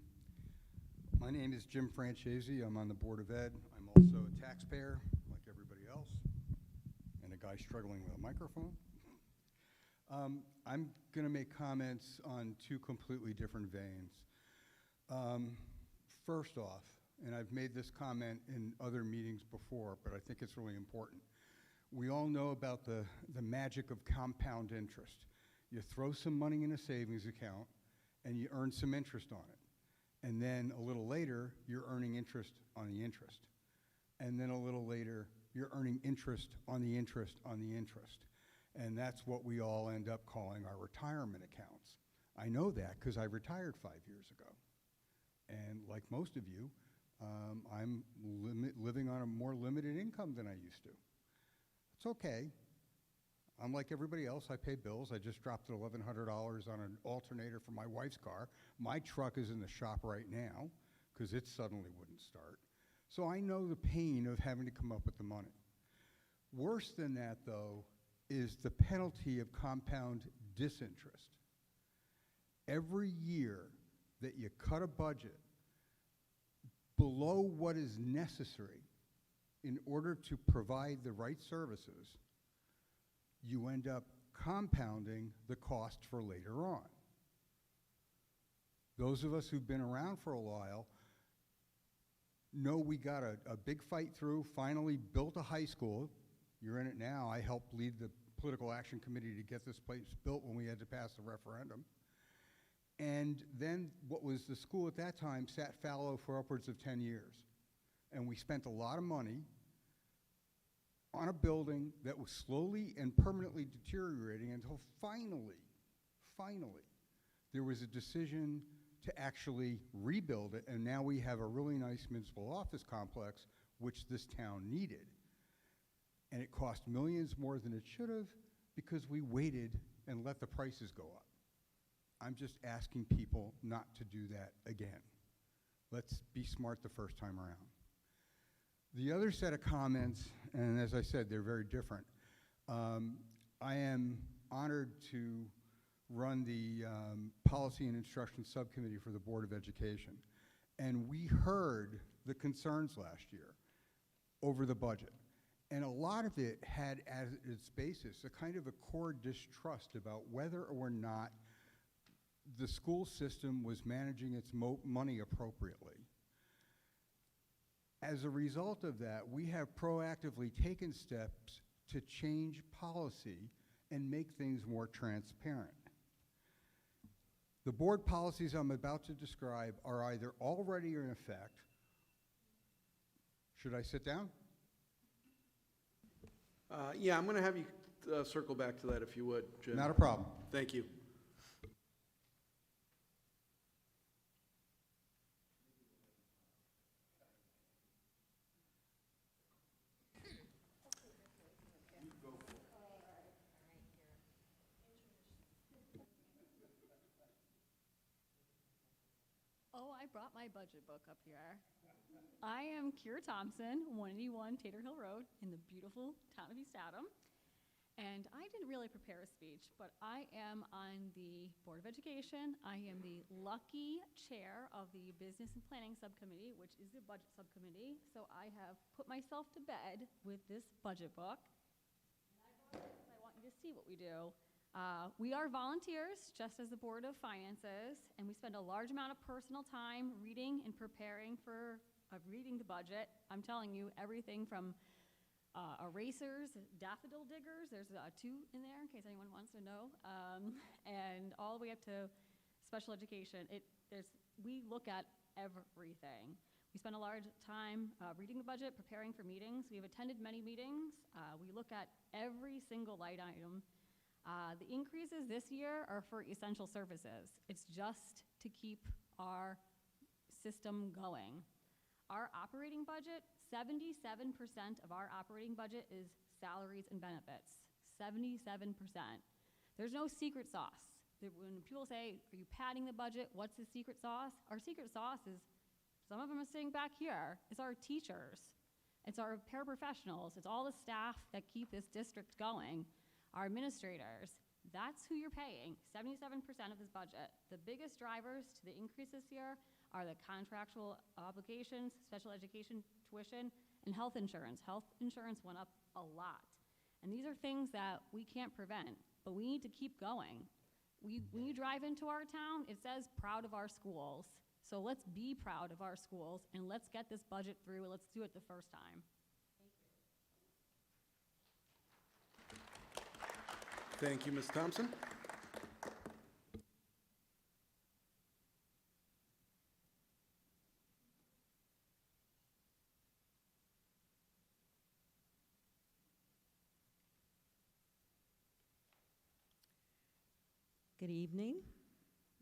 [SPEAKER 11] My name is Jim Francesi. I'm on the Board of Ed. I'm also a taxpayer, like everybody else, and a guy struggling with a microphone. I'm going to make comments on two completely different veins. First off, and I've made this comment in other meetings before, but I think it's really important. We all know about the magic of compound interest. You throw some money in a savings account, and you earn some interest on it. And then a little later, you're earning interest on the interest. And then a little later, you're earning interest on the interest on the interest. And that's what we all end up calling our retirement accounts. I know that because I retired 5 years ago. And like most of you, I'm living on a more limited income than I used to. It's okay. I'm like everybody else, I pay bills. I just dropped $1,100 on an alternator for my wife's car. My truck is in the shop right now because it suddenly wouldn't start. So I know the pain of having to come up with the money. Worse than that, though, is the penalty of compound disinterest. Every year that you cut a budget below what is necessary in order to provide the right services, you end up compounding the cost for later on. Those of us who've been around for a while No, we got a big fight through, finally built a high school. You're in it now. I helped lead the political action committee to get this place built when we had to pass the referendum. And then what was the school at that time sat fallow for upwards of 10 years. And we spent a lot of money on a building that was slowly and permanently deteriorating until finally, there was a decision to actually rebuild it, and now we have a really nice municipal office complex, which this town needed. And it cost millions more than it should have because we waited and let the prices go up. I'm just asking people not to do that again. Let's be smart the first time around. The other set of comments, and as I said, they're very different. I am honored to run the Policy and Instruction Subcommittee for the Board of Education. And we heard the concerns last year over the budget. And a lot of it had as its basis a kind of a core distrust about whether or not the school system was managing its money appropriately. As a result of that, we have proactively taken steps to change policy and make things more transparent. The board policies I'm about to describe are either already in effect. Should I sit down?
[SPEAKER 1] Yeah, I'm going to have you circle back to that if you would, Jim.
[SPEAKER 11] Not a problem.
[SPEAKER 1] Thank you.
[SPEAKER 10] Oh, I brought my budget book up here. I am Kira Thompson, 181 Tater Hill Road in the beautiful town of East Haddam. And I didn't really prepare a speech, but I am on the Board of Education. I am the lucky chair of the Business and Planning Subcommittee, which is the Budget Subcommittee. So I have put myself to bed with this budget book. And I want you to see what we do. We are volunteers, just as the Board of Finances, and we spend a large amount of personal time reading and preparing for reading the budget. I'm telling you, everything from erasers, daffodil diggers, there's 2 in there in case anyone wants to know, and all the way up to special education. We look at everything. We spend a large time reading the budget, preparing for meetings. We have attended many meetings. We look at every single line item. The increases this year are for essential services. It's just to keep our system going. Our operating budget, 77% of our operating budget is salaries and benefits. 77%. There's no secret sauce. When people say, are you padding the budget? What's the secret sauce? Our secret sauce is, some of them are sitting back here. It's our teachers. It's our paraprofessionals. It's all the staff that keep this district going. Our administrators, that's who you're paying, 77% of this budget. The biggest drivers to the increase this year are the contractual obligations, special education tuition, and health insurance. Health insurance went up a lot. And these are things that we can't prevent, but we need to keep going. When you drive into our town, it says proud of our schools. So let's be proud of our schools, and let's get this budget through, and let's do it the first time.
[SPEAKER 1] Thank you, Ms. Thompson.
[SPEAKER 12] Good evening.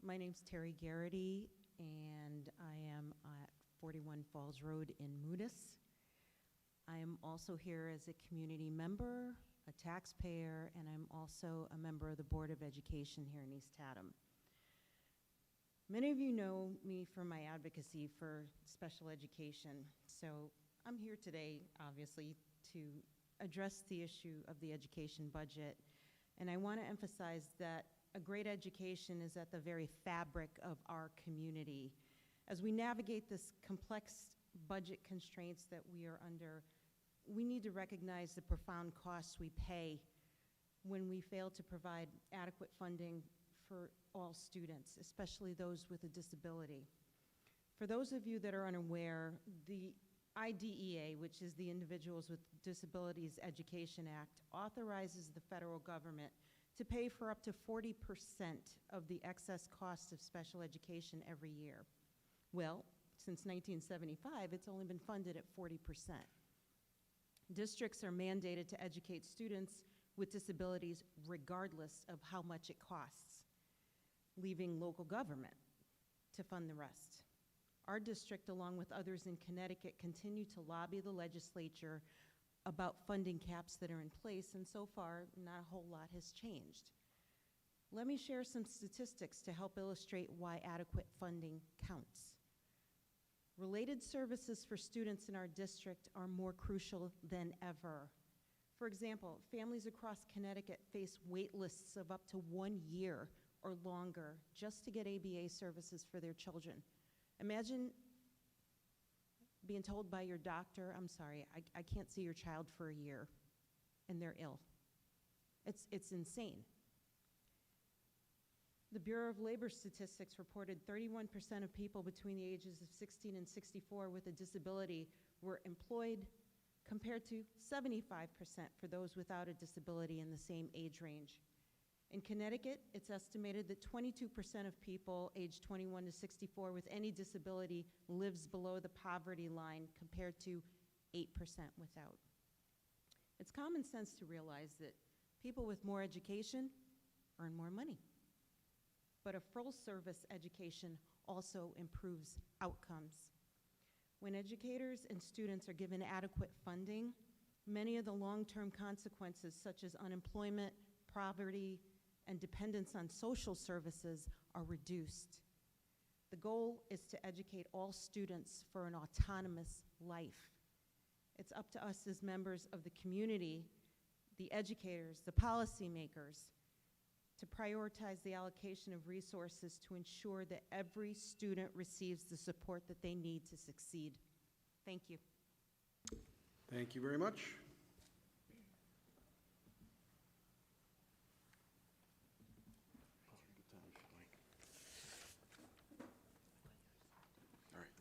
[SPEAKER 12] My name's Terry Garrity, and I am at 41 Falls Road in Moodus. I am also here as a community member, a taxpayer, and I'm also a member of the Board of Education here in East Haddam. Many of you know me for my advocacy for special education, so I'm here today, obviously, to address the issue of the education budget. And I want to emphasize that a great education is at the very fabric of our community. As we navigate this complex budget constraints that we are under, we need to recognize the profound costs we pay when we fail to provide adequate funding for all students, especially those with a disability. For those of you that are unaware, the IDEA, which is the Individuals with Disabilities Education Act, authorizes the federal government to pay for up to 40% of the excess costs of special education every year. Well, since 1975, it's only been funded at 40%. Districts are mandated to educate students with disabilities regardless of how much it costs, leaving local government to fund the rest. Our district, along with others in Connecticut, continue to lobby the legislature about funding caps that are in place, and so far, not a whole lot has changed. Let me share some statistics to help illustrate why adequate funding counts. Related services for students in our district are more crucial than ever. For example, families across Connecticut face wait lists of up to 1 year or longer just to get ABA services for their children. Imagine being told by your doctor, I'm sorry, I can't see your child for a year, and they're ill. It's insane. The Bureau of Labor Statistics reported 31% of people between the ages of 16 and 64 with a disability were employed, compared to 75% for those without a disability in the same age range. In Connecticut, it's estimated that 22% of people aged 21 to 64 with any disability lives below the poverty line, compared to 8% without. It's common sense to realize that people with more education earn more money. But a full-service education also improves outcomes. When educators and students are given adequate funding, many of the long-term consequences, such as unemployment, poverty, and dependence on social services, are reduced. The goal is to educate all students for an autonomous life. It's up to us as members of the community, the educators, the policymakers, to prioritize the allocation of resources to ensure that every student receives the support that they need to succeed. Thank you.
[SPEAKER 1] Thank you very much. All right.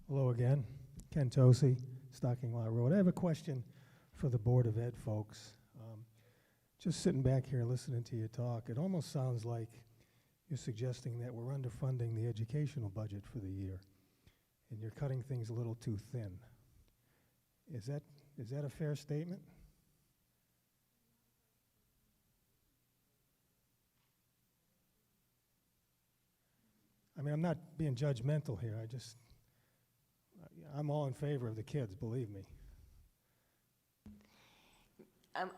[SPEAKER 13] Hello again, Ken Tosi, Stocking Lot Road. I have a question for the Board of Ed folks. Just sitting back here listening to you talk, it almost sounds like you're suggesting that we're underfunding the educational budget for the year, and you're cutting things a little too thin. Is that a fair statement? I mean, I'm not being judgmental here. I'm all in favor of the kids, believe me.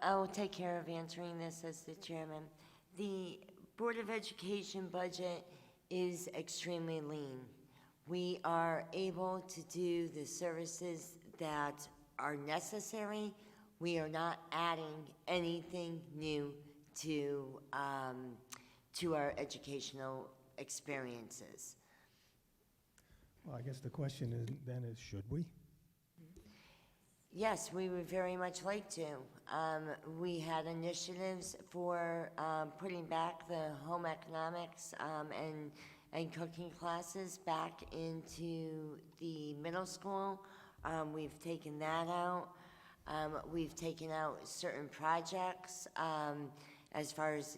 [SPEAKER 4] I will take care of answering this as the chairman. The Board of Education budget is extremely lean. We are able to do the services that are necessary. We are not adding anything new to our educational experiences.
[SPEAKER 13] Well, I guess the question is, should we?
[SPEAKER 4] Yes, we would very much like to. We had initiatives for putting back the home economics and cooking classes back into the middle school. We've taken that out. We've taken out certain projects as far as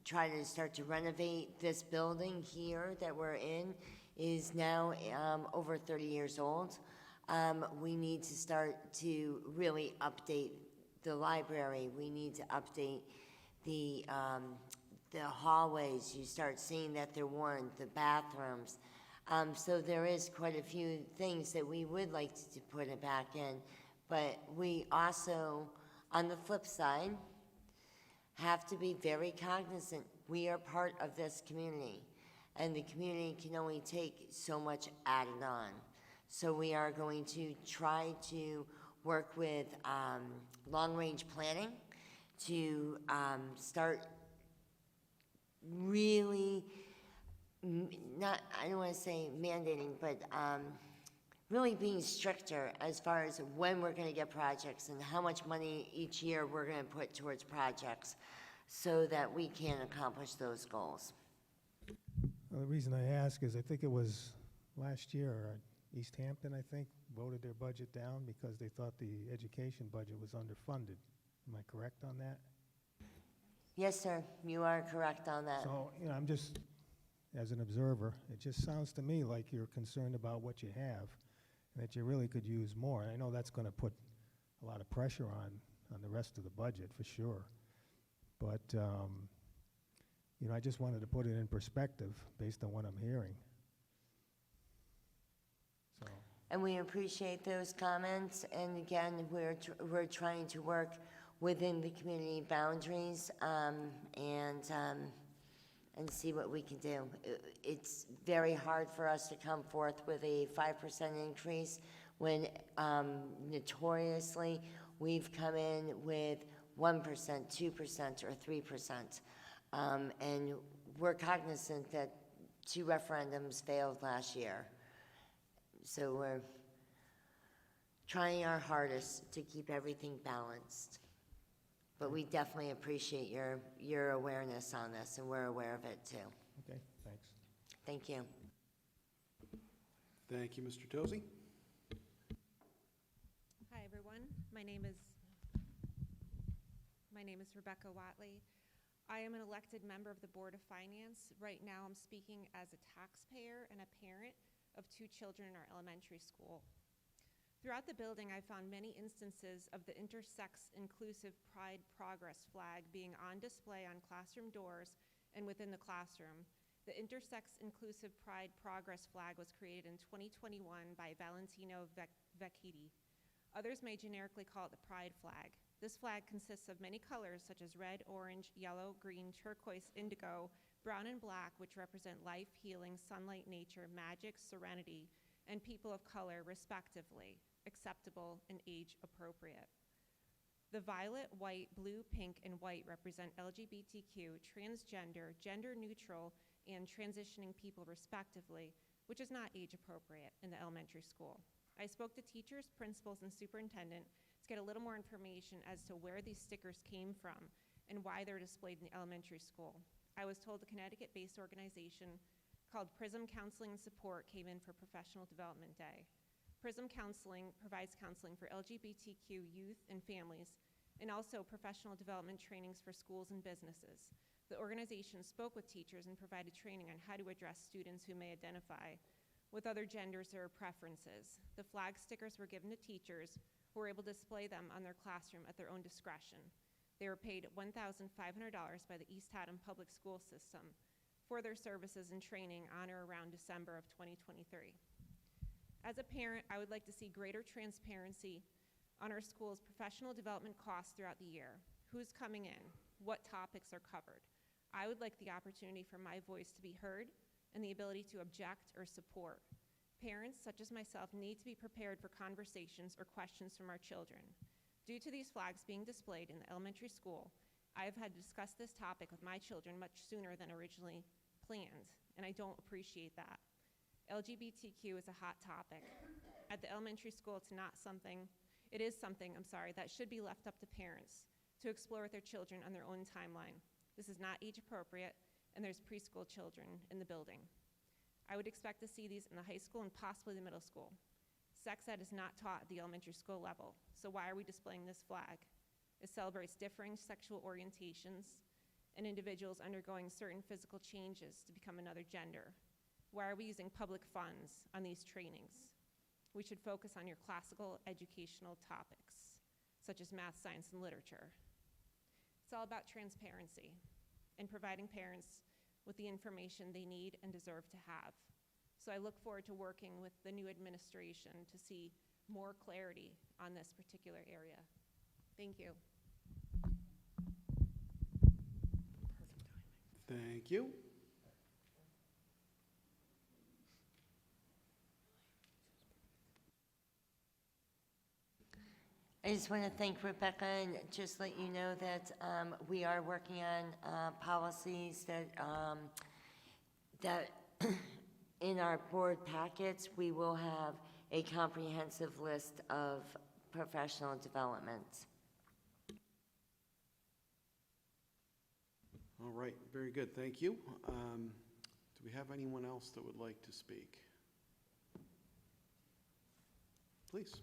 [SPEAKER 4] trying to start to renovate this building here that we're in is now over 30 years old. We need to start to really update the library. We need to update the hallways. You start seeing that they're worn, the bathrooms. So there is quite a few things that we would like to put it back in, but we also, on the flip side, have to be very cognizant. We are part of this community, and the community can only take so much added on. So we are going to try to work with long-range planning to start really, I don't want to say mandating, but really being stricter as far as when we're gonna get projects and how much money each year we're gonna put towards projects so that we can accomplish those goals.
[SPEAKER 13] Well, the reason I ask is I think it was last year, East Hampton, I think, voted their budget down because they thought the education budget was underfunded. Am I correct on that?
[SPEAKER 4] Yes, sir, you are correct on that.
[SPEAKER 13] So, I'm just, as an observer, it just sounds to me like you're concerned about what you have and that you really could use more. And I know that's going to put a lot of pressure on the rest of the budget, for sure. But, I just wanted to put it in perspective based on what I'm hearing. So,
[SPEAKER 4] And we appreciate those comments, and again, we're trying to work within the community boundaries, and see what we can do. It's very hard for us to come forth with a 5% increase when notoriously we've come in with 1%, 2%, or 3%. And we're cognizant that 2 referendums failed last year. So we're trying our hardest to keep everything balanced. But we definitely appreciate your awareness on this, and we're aware of it too.
[SPEAKER 13] okay, thanks.
[SPEAKER 4] Thank you.
[SPEAKER 1] Thank you, Mr. Tosi.
[SPEAKER 14] Hi, everyone. My name is Rebecca Watley. I am an elected member of the Board of Finance. Right now, I'm speaking as a taxpayer and a parent of 2 children in our elementary school. Throughout the building, I found many instances of the intersex inclusive Pride Progress flag being on display on classroom doors and within the classroom. The intersex inclusive Pride Progress flag was created in 2021 by Valentino Vecchiti. Others may generically call it the Pride flag. This flag consists of many colors such as red, orange, yellow, green, turquoise, indigo, brown, and black, which represent life, healing, sunlight, nature, magic, serenity, and people of color, respectively, acceptable and age appropriate. The violet, white, blue, pink, and white represent LGBTQ, transgender, gender neutral, and transitioning people, respectively, which is not age appropriate in the elementary school. I spoke to teachers, principals, and superintendent to get a little more information as to where these stickers came from and why they're displayed in the elementary school. I was told the Connecticut-based organization called PRISM Counseling and Support came in for Professional Development Day. PRISM Counseling provides counseling for LGBTQ youth and families, and also professional development trainings for schools and businesses. The organization spoke with teachers and provided training on how to address students who may identify with other genders or preferences. The flag stickers were given to teachers who were able to display them on their classroom at their own discretion. They were paid $1,500 by the East Haddam Public School System for their services and training on or around December of 2023. As a parent, I would like to see greater transparency on our school's professional development costs throughout the year. Who's coming in? What topics are covered? I would like the opportunity for my voice to be heard and the ability to object or support. Parents, such as myself, need to be prepared for conversations or questions from our children. Due to these flags being displayed in the elementary school, I have had to discuss this topic with my children much sooner than originally planned, and I don't appreciate that. LGBTQ is a hot topic. At the elementary school, it is something that should be left up to parents to explore with their children on their own timeline. This is not age appropriate, and there's preschool children in the building. I would expect to see these in the high school and possibly the middle school. Sex ed is not taught at the elementary school level, so why are we displaying this flag? It celebrates differing sexual orientations and individuals undergoing certain physical changes to become another gender. Why are we using public funds on these trainings? We should focus on your classical educational topics, such as math, science, and literature. It's all about transparency and providing parents with the information they need and deserve to have. So I look forward to working with the new administration to see more clarity on this particular area. Thank you.
[SPEAKER 1] Thank you.
[SPEAKER 4] I just want to thank Rebecca and just let you know that we are working on policies that in our board packets, we will have a comprehensive list of professional development.
[SPEAKER 1] All right, very good, thank you. Do we have anyone else that would like to speak? Please.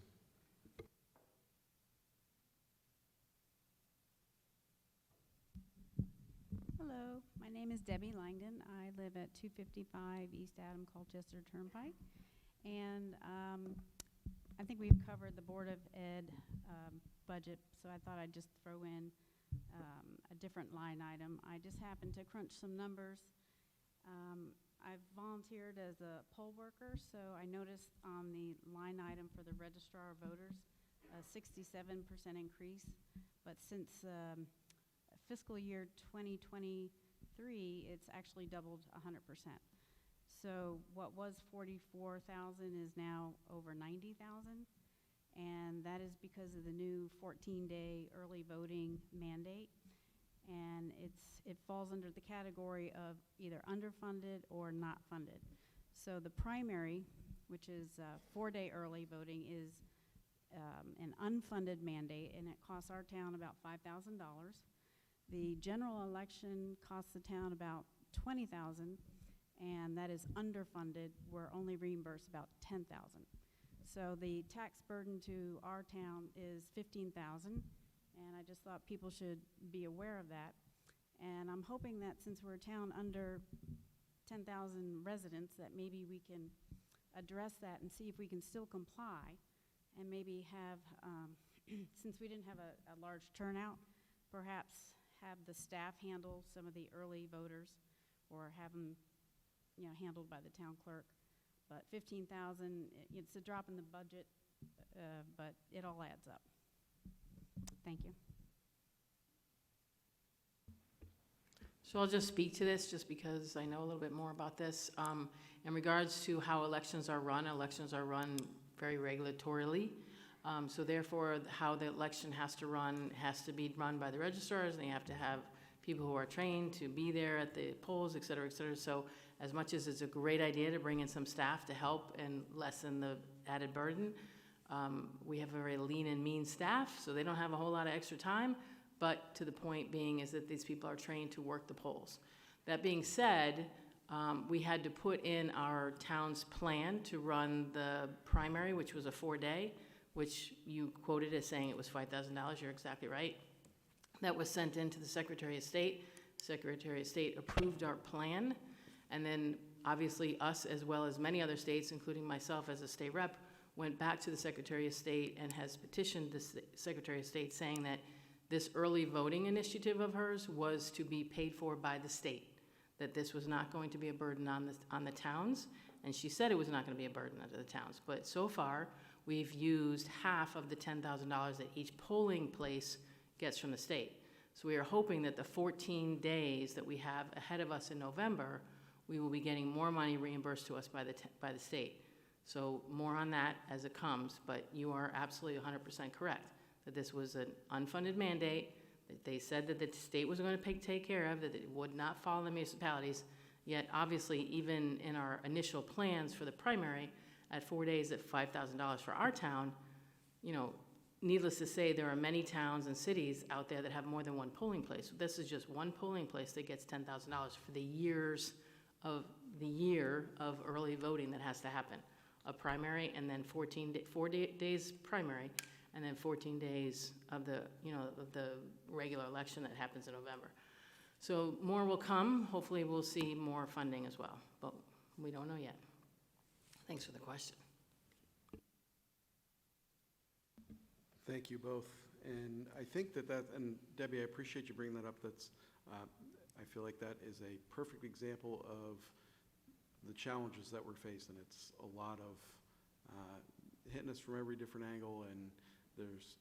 [SPEAKER 15] Hello, my name is Debbie Langdon. I live at 255 East Adam Colchester Turnpike. And I think we've covered the Board of Ed budget, so I thought I'd just throw in a different line item. I just happened to crunch some numbers. I've volunteered as a poll worker, so I noticed on the line item for the registrar of voters, a 67% increase. But since fiscal year 2023, it's actually doubled 100%. So what was 44,000 is now over 90,000. And that is because of the new 14-day early voting mandate. And it falls under the category of either underfunded or not funded. So the primary, which is 4-day early voting, is an unfunded mandate, and it costs our town about $5,000. The general election costs the town about $20,000, and that is underfunded. We're only reimbursed about $10,000. So the tax burden to our town is $15,000, and I just thought people should be aware of that. And I'm hoping that since we're a town under 10,000 residents, that maybe we can address that and see if we can still comply, and maybe have, since we didn't have a large turnout, perhaps have the staff handle some of the early voters, or have them, handled by the town clerk. But 15,000, it's a drop in the budget, but it all adds up. Thank you.
[SPEAKER 3] So I'll just speak to this just because I know a little bit more about this. In regards to how elections are run very regulatorily. So therefore, how the election has to be run by the registrars, and they have to have people who are trained to be there at the polls, et cetera, et cetera. So as much as it's a great idea to bring in some staff to help and lessen the added burden, we have a very lean and mean staff, so they don't have a whole lot of extra time. But to the point being is that these people are trained to work the polls. That being said, we had to put in our town's plan to run the primary, which was a 4-day, which you quoted as saying it was $5,000. You're exactly right. That was sent in to the Secretary of State. Secretary of State approved our plan, and then obviously us, as well as many other states, including myself as a state rep, went back to the Secretary of State and has petitioned the Secretary of State saying that this early voting initiative of hers was to be paid for by the state, that this was not going to be a burden on the towns, and she said it was not going to be a burden on the towns. But so far, we've used half of the $10,000 that each polling place gets from the state. So we are hoping that the 14 days that we have ahead of us in November, we will be getting more money reimbursed to us by the state. So more on that as it comes, but you are absolutely 100% correct that this was an unfunded mandate, that they said that the state was going to take care of, that it would not fall on the municipalities. Yet obviously, even in our initial plans for the primary, at 4 days at $5,000 for our town, needless to say, there are many towns and cities out there that have more than one polling place. This is just one polling place that gets $10,000 for the year of early voting that has to happen. A primary, and then 4 days primary, and then 14 days of the regular election that happens in November. So more will come. Hopefully we'll see more funding as well, but we don't know yet. Thanks for the question.
[SPEAKER 1] Thank you both. And I think and Debbie, I appreciate you bringing that up. I feel like that is a perfect example of the challenges that we're facing. It's a lot of hitting us from every different angle, and there's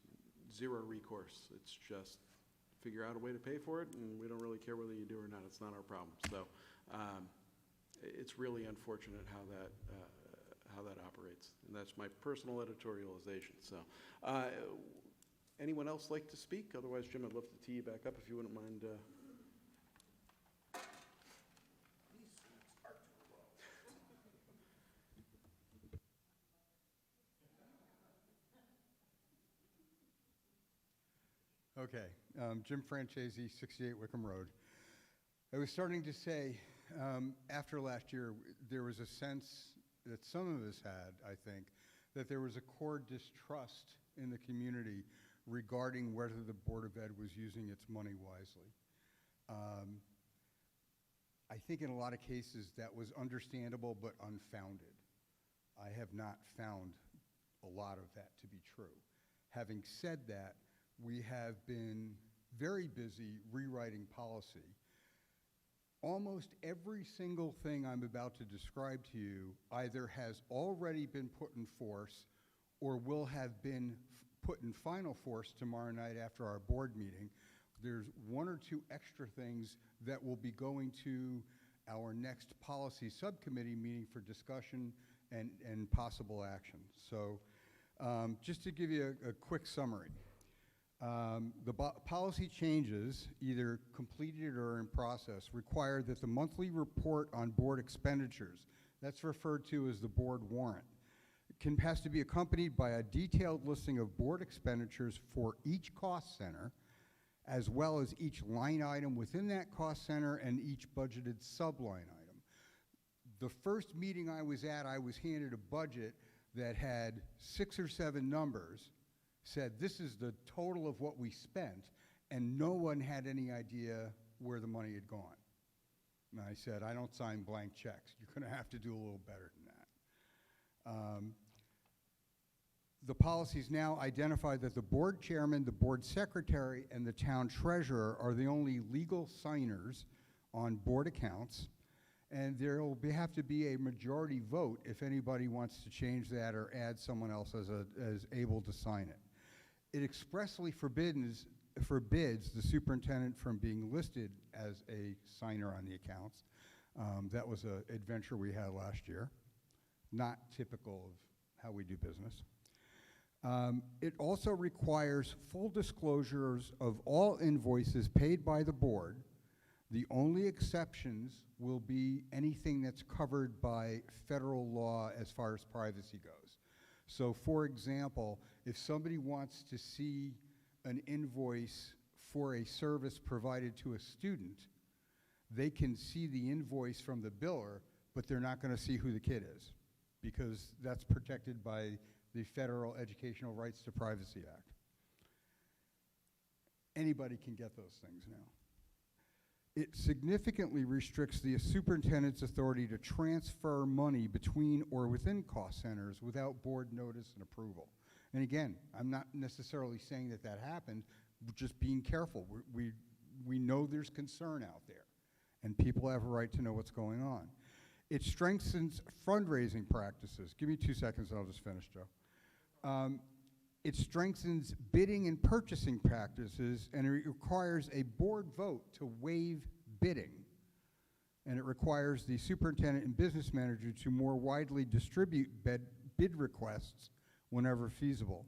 [SPEAKER 1] zero recourse. It's just figure out a way to pay for it, and we don't really care whether you do or not. It's not our problem. So it's really unfortunate how that operates, and that's my personal editorialization. So anyone else like to speak? Otherwise, Jim, I'd love to tee you back up if you wouldn't mind.
[SPEAKER 11] Okay, Jim Francesi, 68 Wickham Road. I was starting to say, after last year, there was a sense that some of us had, I think, that there was a core distrust in the community regarding whether the Board of Ed was using its money wisely. I think in a lot of cases that was understandable but unfounded. I have not found a lot of that to be true. Having said that, we have been very busy rewriting policy. Almost every single thing I'm about to describe to you either has already been put in force or will have been put in final force tomorrow night after our board meeting. There's one or two extra things that will be going to our next policy subcommittee meeting for discussion and possible action. So just to give you a quick summary. The policy changes, either completed or in process, require that the monthly report on board expenditures, that's referred to as the board warrant, has to be accompanied by a detailed listing of board expenditures for each cost center, as well as each line item within that cost center and each budgeted sub-line item. The first meeting I was at, I was handed a budget that had 6 or 7 numbers, said this is the total of what we spent, and no one had any idea where the money had gone. And I said, I don't sign blank checks. You're going to have to do a little better than that. The policies now identify that the board chairman, the board secretary, and the town treasurer are the only legal signers on board accounts, and there will have to be a majority vote if anybody wants to change that or add someone else as able to sign it. It expressly forbids the superintendent from being listed as a signer on the accounts. That was an adventure we had last year, not typical of how we do business. It also requires full disclosures of all invoices paid by the board. The only exceptions will be anything that's covered by federal law as far as privacy goes. So for example, if somebody wants to see an invoice for a service provided to a student, they can see the invoice from the biller, but they're not going to see who the kid is, because that's protected by the Federal Educational Rights to Privacy Act. Anybody can get those things now. It significantly restricts the superintendent's authority to transfer money between or within cost centers without board notice and approval. And again, I'm not necessarily saying that that happened, we're just being careful. We know there's concern out there, and people have a right to know what's going on. It strengthens fundraising practices. Give me 2 seconds and I'll just finish, Joe. It strengthens bidding and purchasing practices, and it requires a board vote to waive bidding. And it requires the superintendent and business manager to more widely distribute bid requests whenever feasible.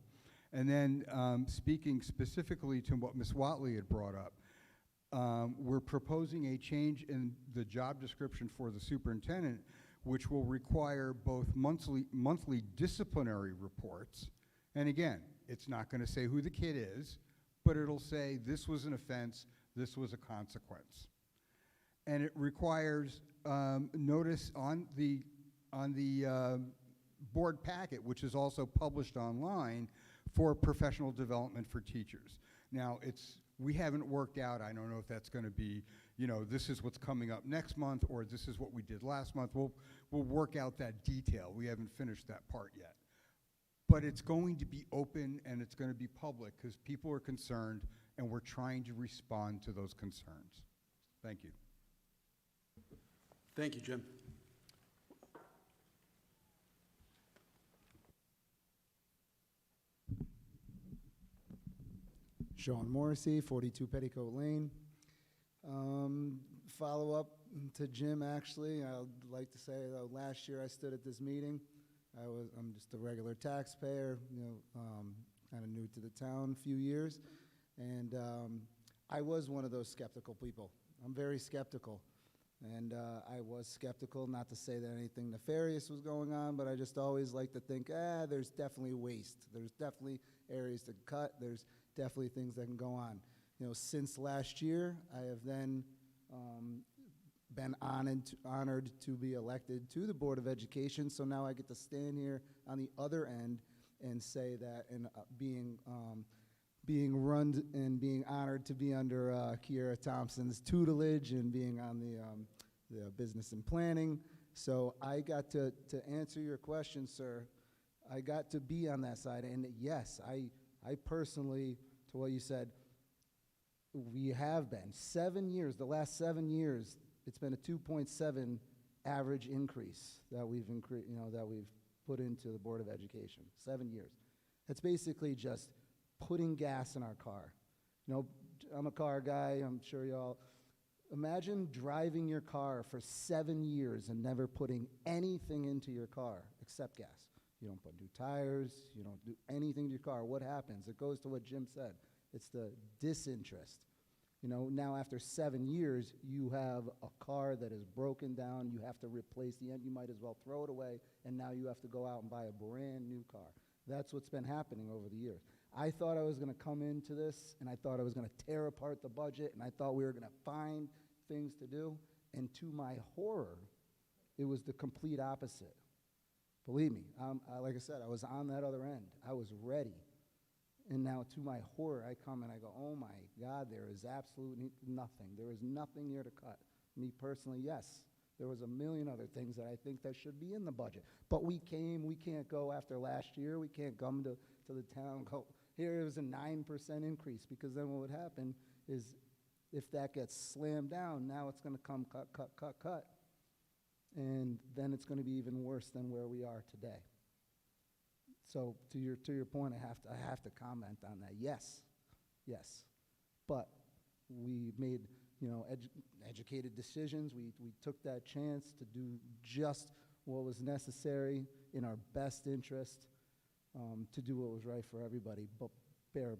[SPEAKER 11] And then speaking specifically to what Ms. Watley had brought up, we're proposing a change in the job description for the superintendent, which will require both monthly disciplinary reports. And again, it's not going to say who the kid is, but it'll say this was an offense, this was a consequence. And it requires notice on the board packet, which is also published online, for professional development for teachers. Now, we haven't worked out, I don't know if that's going to be, this is what's coming up next month, or this is what we did last month. We'll work out that detail. We haven't finished that part yet. But it's going to be open and it's going to be public because people are concerned, and we're trying to respond to those concerns. Thank you.
[SPEAKER 1] Thank you, Jim.
[SPEAKER 16] Sean Morrissey, 42 Petticoat Lane. Follow up to Jim, actually. I'd like to say last year I stood at this meeting. I'm just a regular taxpayer, kind of new to the town, a few years. And I was one of those skeptical people. I'm very skeptical. And I was skeptical, not to say that anything nefarious was going on, but I just always like to think, there's definitely waste. There's definitely areas to cut. There's definitely things that can go on. You know, since last year, I have then been honored to be elected to the Board of Education. So now I get to stand here on the other end and say that, and being run and being honored to be under Kiera Thompson's tutelage and being on the business and planning. So I got to answer your question, sir. I got to be on that side. And yes, I personally, to what you said, we have been 7 years, the last 7 years, it's been a 2.7 average increase that we've that we've put into the Board of Education. 7 years. It's basically just putting gas in our car. You know, I'm a car guy, I'm sure y'all. Imagine driving your car for 7 years and never putting anything into your car except gas. You don't put new tires, you don't do anything to your car. What happens? It goes to what Jim said. It's the disinterest. You know, now after 7 years, you have a car that is broken down, you have to replace the end, you might as well throw it away, and now you have to go out and buy a brand new car. That's what's been happening over the years. I thought I was going to come into this, and I thought I was going to tear apart the budget, and I thought we were going to find things to do, and to my horror, it was the complete opposite. Believe me, like I said, I was on that other end. I was ready. And now, to my horror, I come and I go, oh my God, there is absolutely nothing. There is nothing here to cut. Me personally, yes, there was a million other things that I think that should be in the budget. But we can't go after last year. We can't come to the town and go, here is a 9% increase, because then what would happen is if that gets slammed down, now it's going to come cut. And then it's going to be even worse than where we are today. So to your point, I have to comment on that. Yes, but we made educated decisions. We took that chance to do just what was necessary in our best interest, to do what was right for everybody, but bare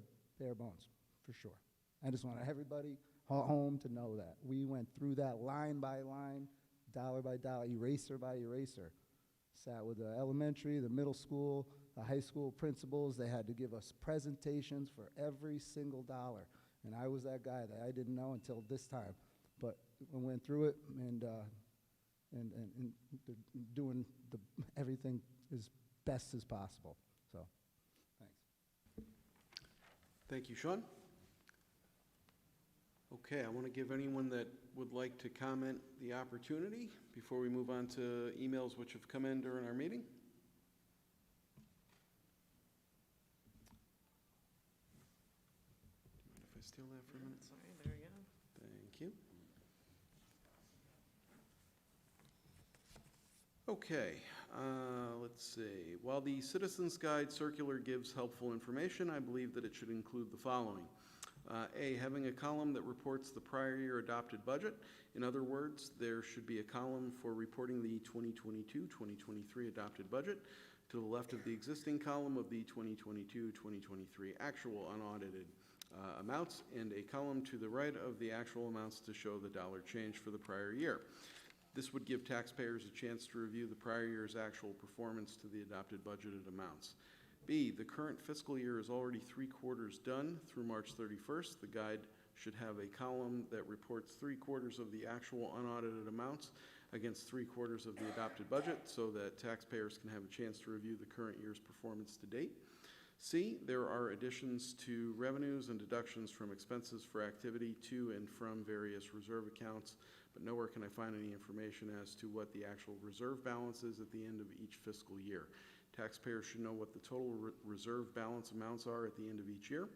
[SPEAKER 16] bones for sure. I just want everybody home to know that we went through that line by line, dollar by dollar, eraser by eraser. Sat with the elementary, the middle school, the high school principals. They had to give us presentations for every single dollar. And I was that guy that I didn't know until this time. But we went through it and doing everything as best as possible. So, thanks.
[SPEAKER 1] Thank you, Sean. Okay, I want to give anyone that would like to comment the opportunity before we move on to emails which have come in during our meeting. Do you mind if I steal that for a minute?
[SPEAKER 9] Sorry, there we go.
[SPEAKER 1] Thank you. Okay, let's see. While the Citizens Guide circular gives helpful information, I believe that it should include the following. A, having a column that reports the prior year adopted budget. In other words, there should be a column for reporting the 2022-2023 adopted budget to the left of the existing column of the 2022-2023 actual unaudited amounts, and a column to the right of the actual amounts to show the dollar change for the prior year. This would give taxpayers a chance to review the prior year's actual performance to the adopted budgeted amounts. B, the current fiscal year is already 3/4 done through March 31st. The guide should have a column that reports 3/4 of the actual unaudited amounts against 3/4 of the adopted budget so that taxpayers can have a chance to review the current year's performance to date. C, there are additions to revenues and deductions from expenses for activity to and from various reserve accounts, but nowhere can I find any information as to what the actual reserve balance is at the end of each fiscal year. Taxpayers should know what the total reserve balance amounts are at the end of each year.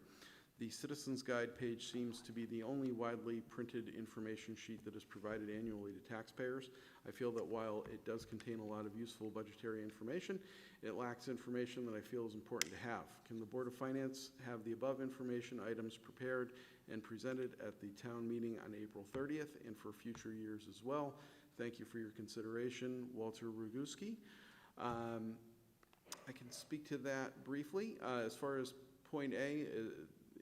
[SPEAKER 1] The Citizens Guide page seems to be the only widely printed information sheet that is provided annually to taxpayers. I feel that while it does contain a lot of useful budgetary information, it lacks information that I feel is important to have. Can the Board of Finance have the above information items prepared and presented at the town meeting on April 30th and for future years as well? Thank you for your consideration, Walter Roguski. I can speak to that briefly. As far as point A,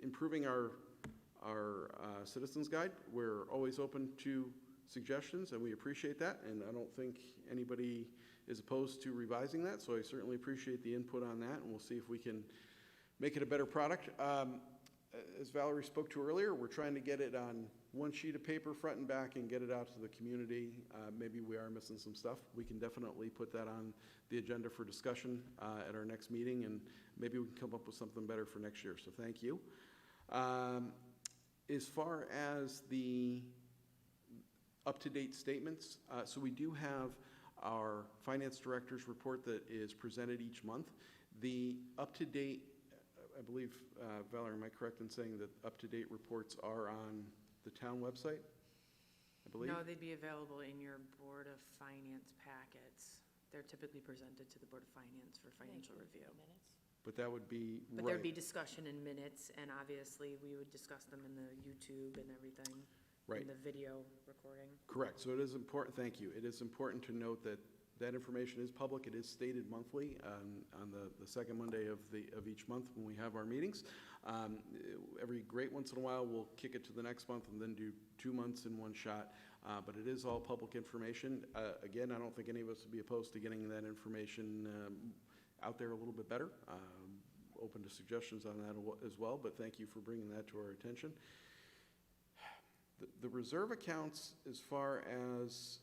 [SPEAKER 1] improving our Citizens Guide, we're always open to suggestions, and we appreciate that, and I don't think anybody is opposed to revising that, so I certainly appreciate the input on that, and we'll see if we can make it a better product. As Valerie spoke to earlier, we're trying to get it on one sheet of paper, front and back, and get it out to the community. Maybe we are missing some stuff. We can definitely put that on the agenda for discussion at our next meeting, and maybe we can come up with something better for next year, so thank you. As far as the up-to-date statements, so we do have our finance director's report that is presented each month. The up-to-date, I believe, Valerie, am I correct in saying that up-to-date reports are on the town website, I believe?
[SPEAKER 9] No, they'd be available in your Board of Finance packets. They're typically presented to the Board of Finance for financial review.
[SPEAKER 1] But that would be,
[SPEAKER 9] But
[SPEAKER 1] right.
[SPEAKER 9] there'd be discussion in minutes, and obviously, we would discuss them in the YouTube and everything.
[SPEAKER 1] Right.
[SPEAKER 9] In the video recording.
[SPEAKER 1] Correct. So it is important, thank you. It is important to note that that information is public. It is stated monthly on the second Monday of each month when we have our meetings. Every great once in a while, we'll kick it to the next month and then do 2 months in one shot. But it is all public information. Again, I don't think any of us would be opposed to getting that information out there a little bit better. Open to suggestions on that as well, but thank you for bringing that to our attention. The reserve accounts, as far as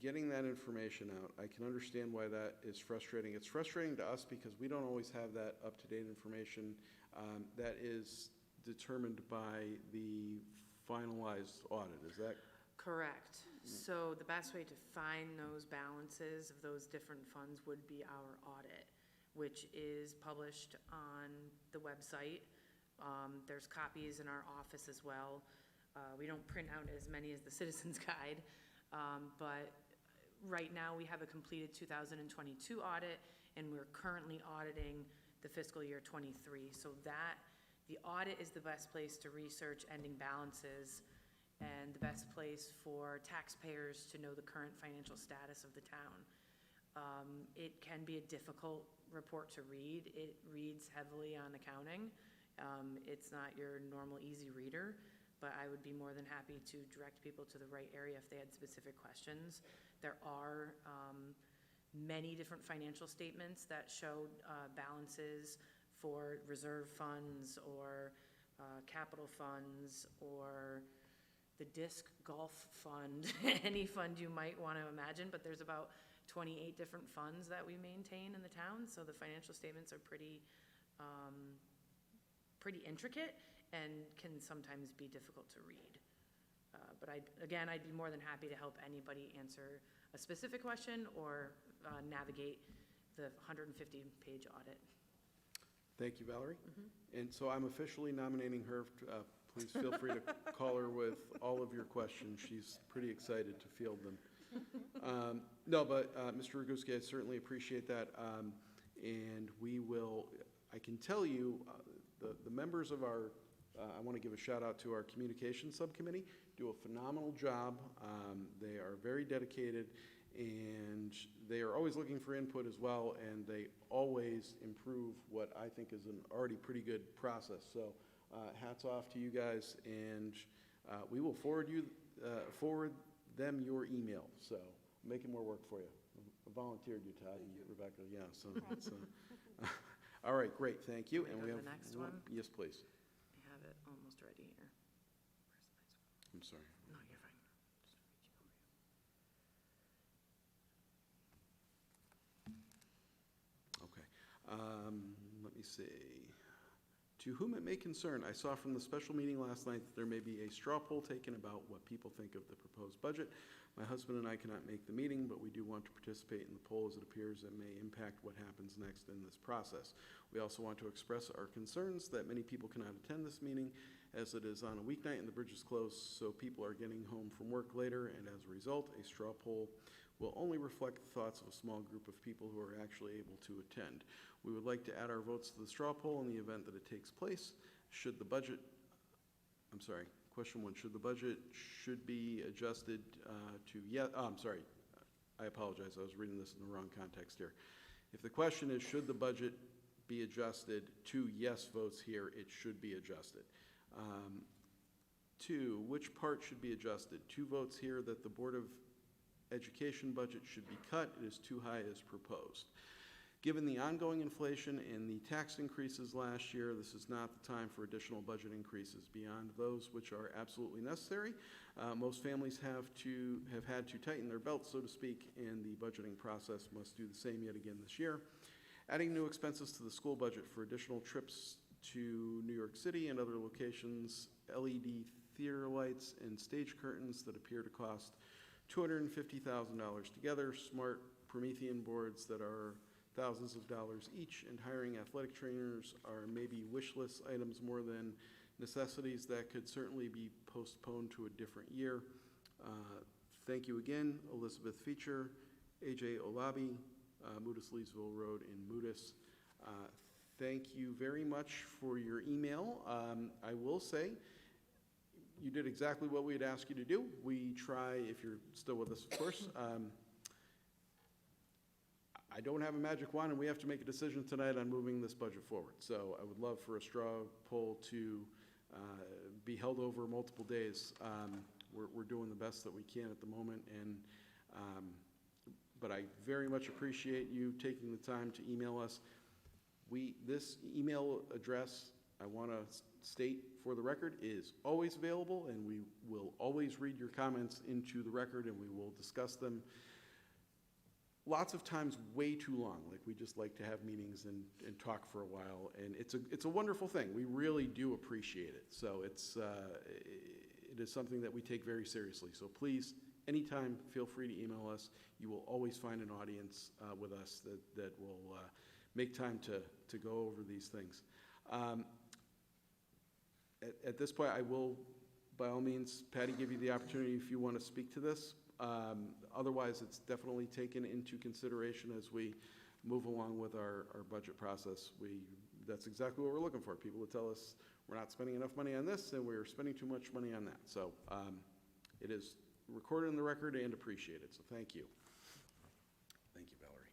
[SPEAKER 1] getting that information out, I can understand why that is frustrating. It's frustrating to us because we don't always have that up-to-date information that is determined by the finalized audit. Is that
[SPEAKER 9] Correct. So the best way to find those balances of those different funds would be our audit, which is published on the website. There's copies in our office as well. We don't print out as many as the Citizens Guide, but right now we have a completed 2022 audit, and we're currently auditing the fiscal year 23. So the audit is the best place to research ending balances and the best place for taxpayers to know the current financial status of the town. It can be a difficult report to read. It reads heavily on accounting. It's not your normal easy reader, but I would be more than happy to direct people to the right area if they had specific questions. There are many different financial statements that show balances for reserve funds or capital funds or the disc golf fund, any fund you might want to imagine, but there's about 28 different funds that we maintain in the town, so the financial statements are pretty intricate and can sometimes be difficult to read. But I'd be more than happy to help anybody answer a specific question or navigate the 150-page audit.
[SPEAKER 1] Thank you, Valerie. And so I'm officially nominating her. Please feel free to call her with all of your questions. She's pretty excited to field them. No, but Mr. Roguski, I certainly appreciate that. And we will, I can tell you, the members of our, I want to give a shout out to our communications subcommittee, do a phenomenal job. They are very dedicated, and they are always looking for input as well, and they always improve what I think is an already pretty good process. So hats off to you guys, and we will forward them your email. So making more work for you. I volunteered you, Todd and Rebecca. Yeah. So it's, all right, great. Thank you.
[SPEAKER 9] Can I
[SPEAKER 1] And
[SPEAKER 9] go
[SPEAKER 1] we
[SPEAKER 9] to
[SPEAKER 1] have
[SPEAKER 9] the next one?
[SPEAKER 1] Yes, please.
[SPEAKER 9] I have it almost ready here.
[SPEAKER 1] I'm sorry.
[SPEAKER 9] No, you're fine. Just reaching over you.
[SPEAKER 1] Okay. Let me see. To whom it may concern, I saw from the special meeting last night that there may be a straw poll taken about what people think of the proposed budget. My husband and I cannot make the meeting, but we do want to participate in the poll as it appears it may impact what happens next in this process. We also want to express our concerns that many people cannot attend this meeting as it is on a weeknight and the bridge is closed, so people are getting home from work later, and as a result, a straw poll will only reflect the thoughts of a small group of people who are actually able to attend. We would like to add our votes to the straw poll in the event that it takes place. Should the budget, I'm sorry, question one, should the budget be adjusted to, I apologize, I was reading this in the wrong context here. If the question is, should the budget be adjusted to yes votes here, it should be adjusted. 2, which part should be adjusted? 2 votes here that the Board of Education budget should be cut. It is too high as proposed. Given the ongoing inflation and the tax increases last year, this is not the time for additional budget increases beyond those which are absolutely necessary. Most families have had to tighten their belts, so to speak, and the budgeting process must do the same yet again this year. Adding new expenses to the school budget for additional trips to New York City and other locations, LED theater lights, and stage curtains that appear to cost $250,000 together, smart Promethean boards that are thousands of dollars each, and hiring athletic trainers are maybe wish list items more than necessities that could certainly be postponed to a different year. Thank you again, Elizabeth Feature, AJ Olabi, Moodus Leesville Road in Moodus. Thank you very much for your email. I will say, you did exactly what we had asked you to do. We try, if you're still with us, of course. I don't have a magic wand, and we have to make a decision tonight on moving this budget forward. So I would love for a straw poll to be held over multiple days. We're doing the best that we can at the moment, and but I very much appreciate you taking the time to email us. This email address, I want to state for the record, is always available, and we will always read your comments into the record, and we will discuss them. Lots of times way too long. Like, we just like to have meetings and talk for a while, and it's a wonderful thing. We really do appreciate it. So it is something that we take very seriously. So please, anytime, feel free to email us. You will always find an audience with us that will make time to go over these things. At this point, I will, by all means, Patty, give you the opportunity if you want to speak to this. Otherwise, it's definitely taken into consideration as we move along with our budget process. That's exactly what we're looking for. People to tell us we're not spending enough money on this and we're spending too much money on that. So it is recorded in the record and appreciated. So thank you. Thank you, Valerie.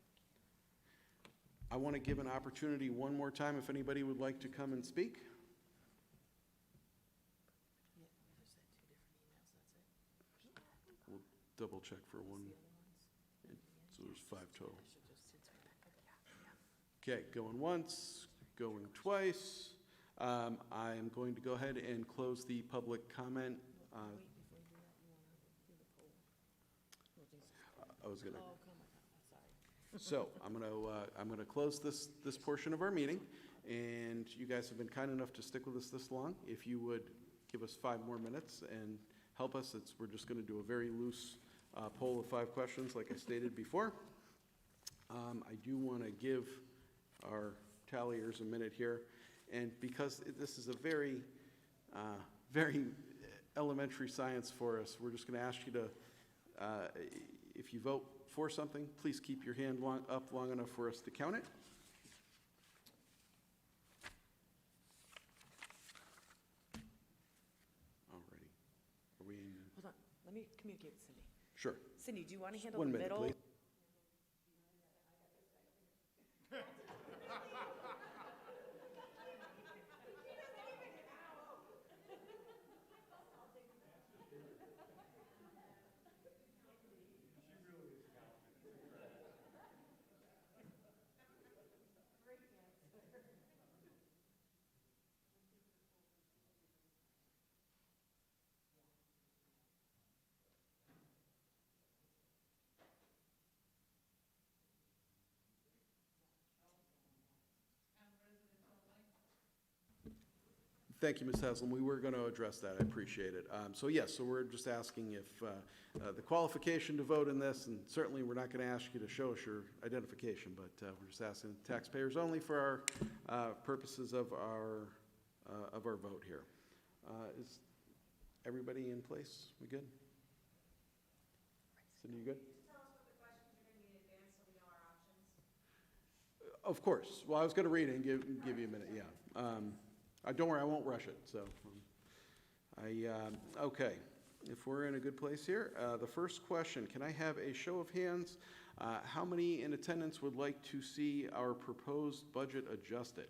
[SPEAKER 1] I want to give an opportunity one more time if anybody would like to come and speak. Double check for one. So there's 5 total. Okay, going once, going twice. I am going to go ahead and close the public comment. I was gonna. So I'm gonna close this portion of our meeting, and you guys have been kind enough to stick with us this long. If you would give us 5 more minutes and help us, we're just going to do a very loose poll of 5 questions, like I stated before. I do want to give our talliers a minute here, and because this is a very, very elementary science for us, we're just going to ask you to, if you vote for something, please keep your hand up long enough for us to count it. Alrighty. Are we in?
[SPEAKER 9] Hold on, let me communicate with Cindy.
[SPEAKER 1] Sure.
[SPEAKER 9] Cindy, do you want to handle
[SPEAKER 1] 1
[SPEAKER 9] the
[SPEAKER 1] minute,
[SPEAKER 9] middle?
[SPEAKER 1] please. Thank you, Ms. Haslam. We were going to address that. I appreciate it. So yes, so we're just asking if the qualification to vote in this, and certainly we're not going to ask you to show us your identification, but we're just asking taxpayers only for our purposes of our vote here. Is everybody in place? We good? Cindy, you good? Of course. Well, I was going to read it and give you a minute, yeah. Don't worry, I won't rush it. So, okay. If we're in a good place here, the first question, can I have a show of hands? How many in attendance would like to see our proposed budget adjusted?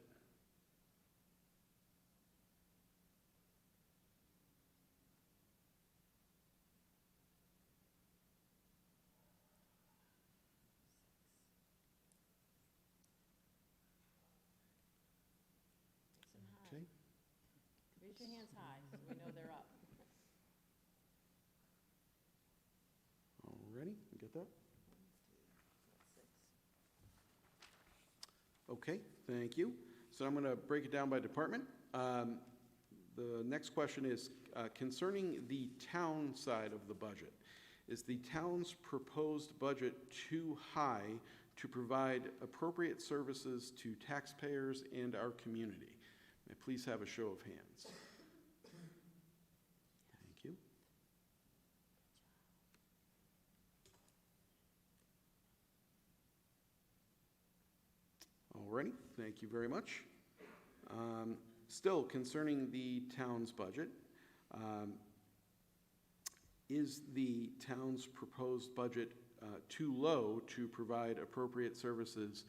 [SPEAKER 3] Raise your hands high, so we know they're up.
[SPEAKER 1] Alrighty, you get that? Okay, thank you. So I'm going to break it down by department. The next question is concerning the town side of the budget. Is the town's proposed budget too high to provide appropriate services to taxpayers and our community? May I please have a show of hands? Thank you. Alrighty, thank you very much. Still, concerning the town's budget, is the town's proposed budget too low to provide appropriate services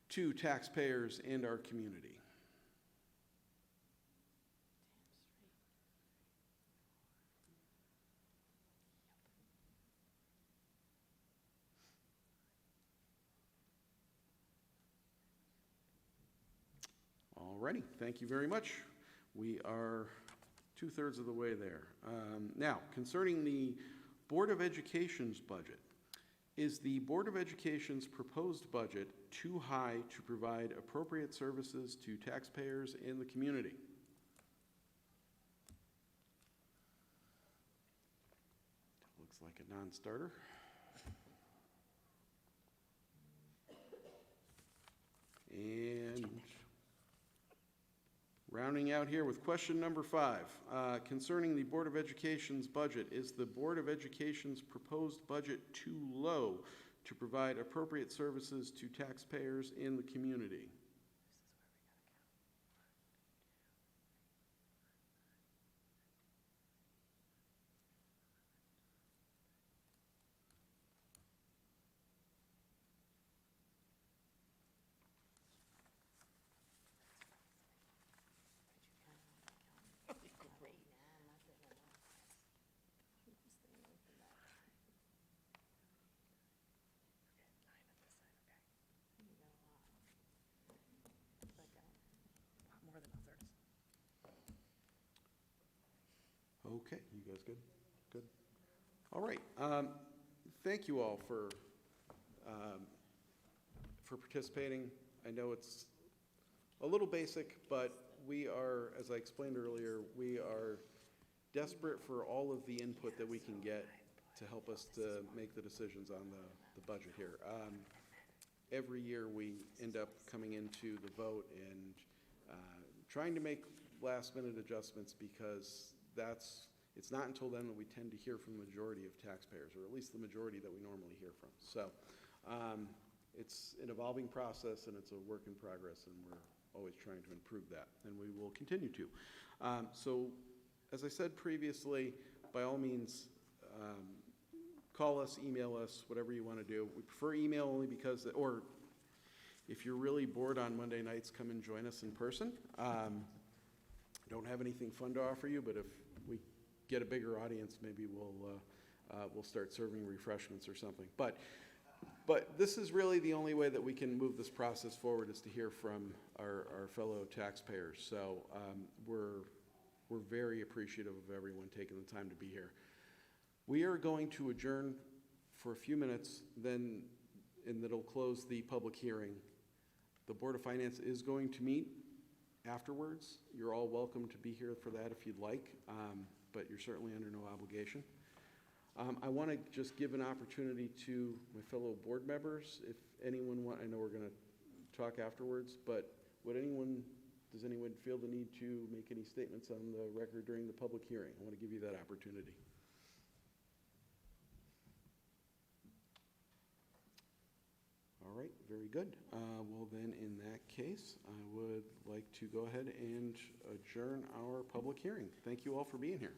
[SPEAKER 1] to taxpayers and our community? Alrighty, thank you very much. We are 2/3 of the way there. Now, concerning the Board of Education's budget, is the Board of Education's proposed budget too high to provide appropriate services to taxpayers and the community? Looks like a non-starter. And rounding out here with question number 5, concerning the Board of Education's budget, is the Board of Education's proposed budget too low to provide appropriate services to taxpayers in the community? Okay, you guys good? Good. All right. Thank you all for participating. I know it's a little basic, but we are, as I explained earlier, we are desperate for all of the input that we can get to help us to make the decisions on the budget here. Every year we end up coming into the vote and trying to make last-minute adjustments because it's not until then that we tend to hear from the majority of taxpayers, or at least the majority that we normally hear from. So it's an evolving process and it's a work in progress, and we're always trying to improve that, and we will continue to. So as I said previously, by all means, call us, email us, whatever you want to do. We prefer email only because, or if you're really bored on Monday nights, come and join us in person. Don't have anything fun to offer you, but if we get a bigger audience, maybe we'll start serving refreshments or something. But this is really the only way that we can move this process forward, is to hear from our fellow taxpayers. So we're very appreciative of everyone taking the time to be here. We are going to adjourn for a few minutes, and that'll close the public hearing. The Board of Finance is going to meet afterwards. You're all welcome to be here for that if you'd like, but you're certainly under no obligation. I want to just give an opportunity to my fellow board members, if anyone I know we're going to talk afterwards, but does anyone feel the need to make any statements on the record during the public hearing? I want to give you that opportunity. All right, very good. Well then, in that case, I would like to go ahead and adjourn our public hearing. Thank you all for being here.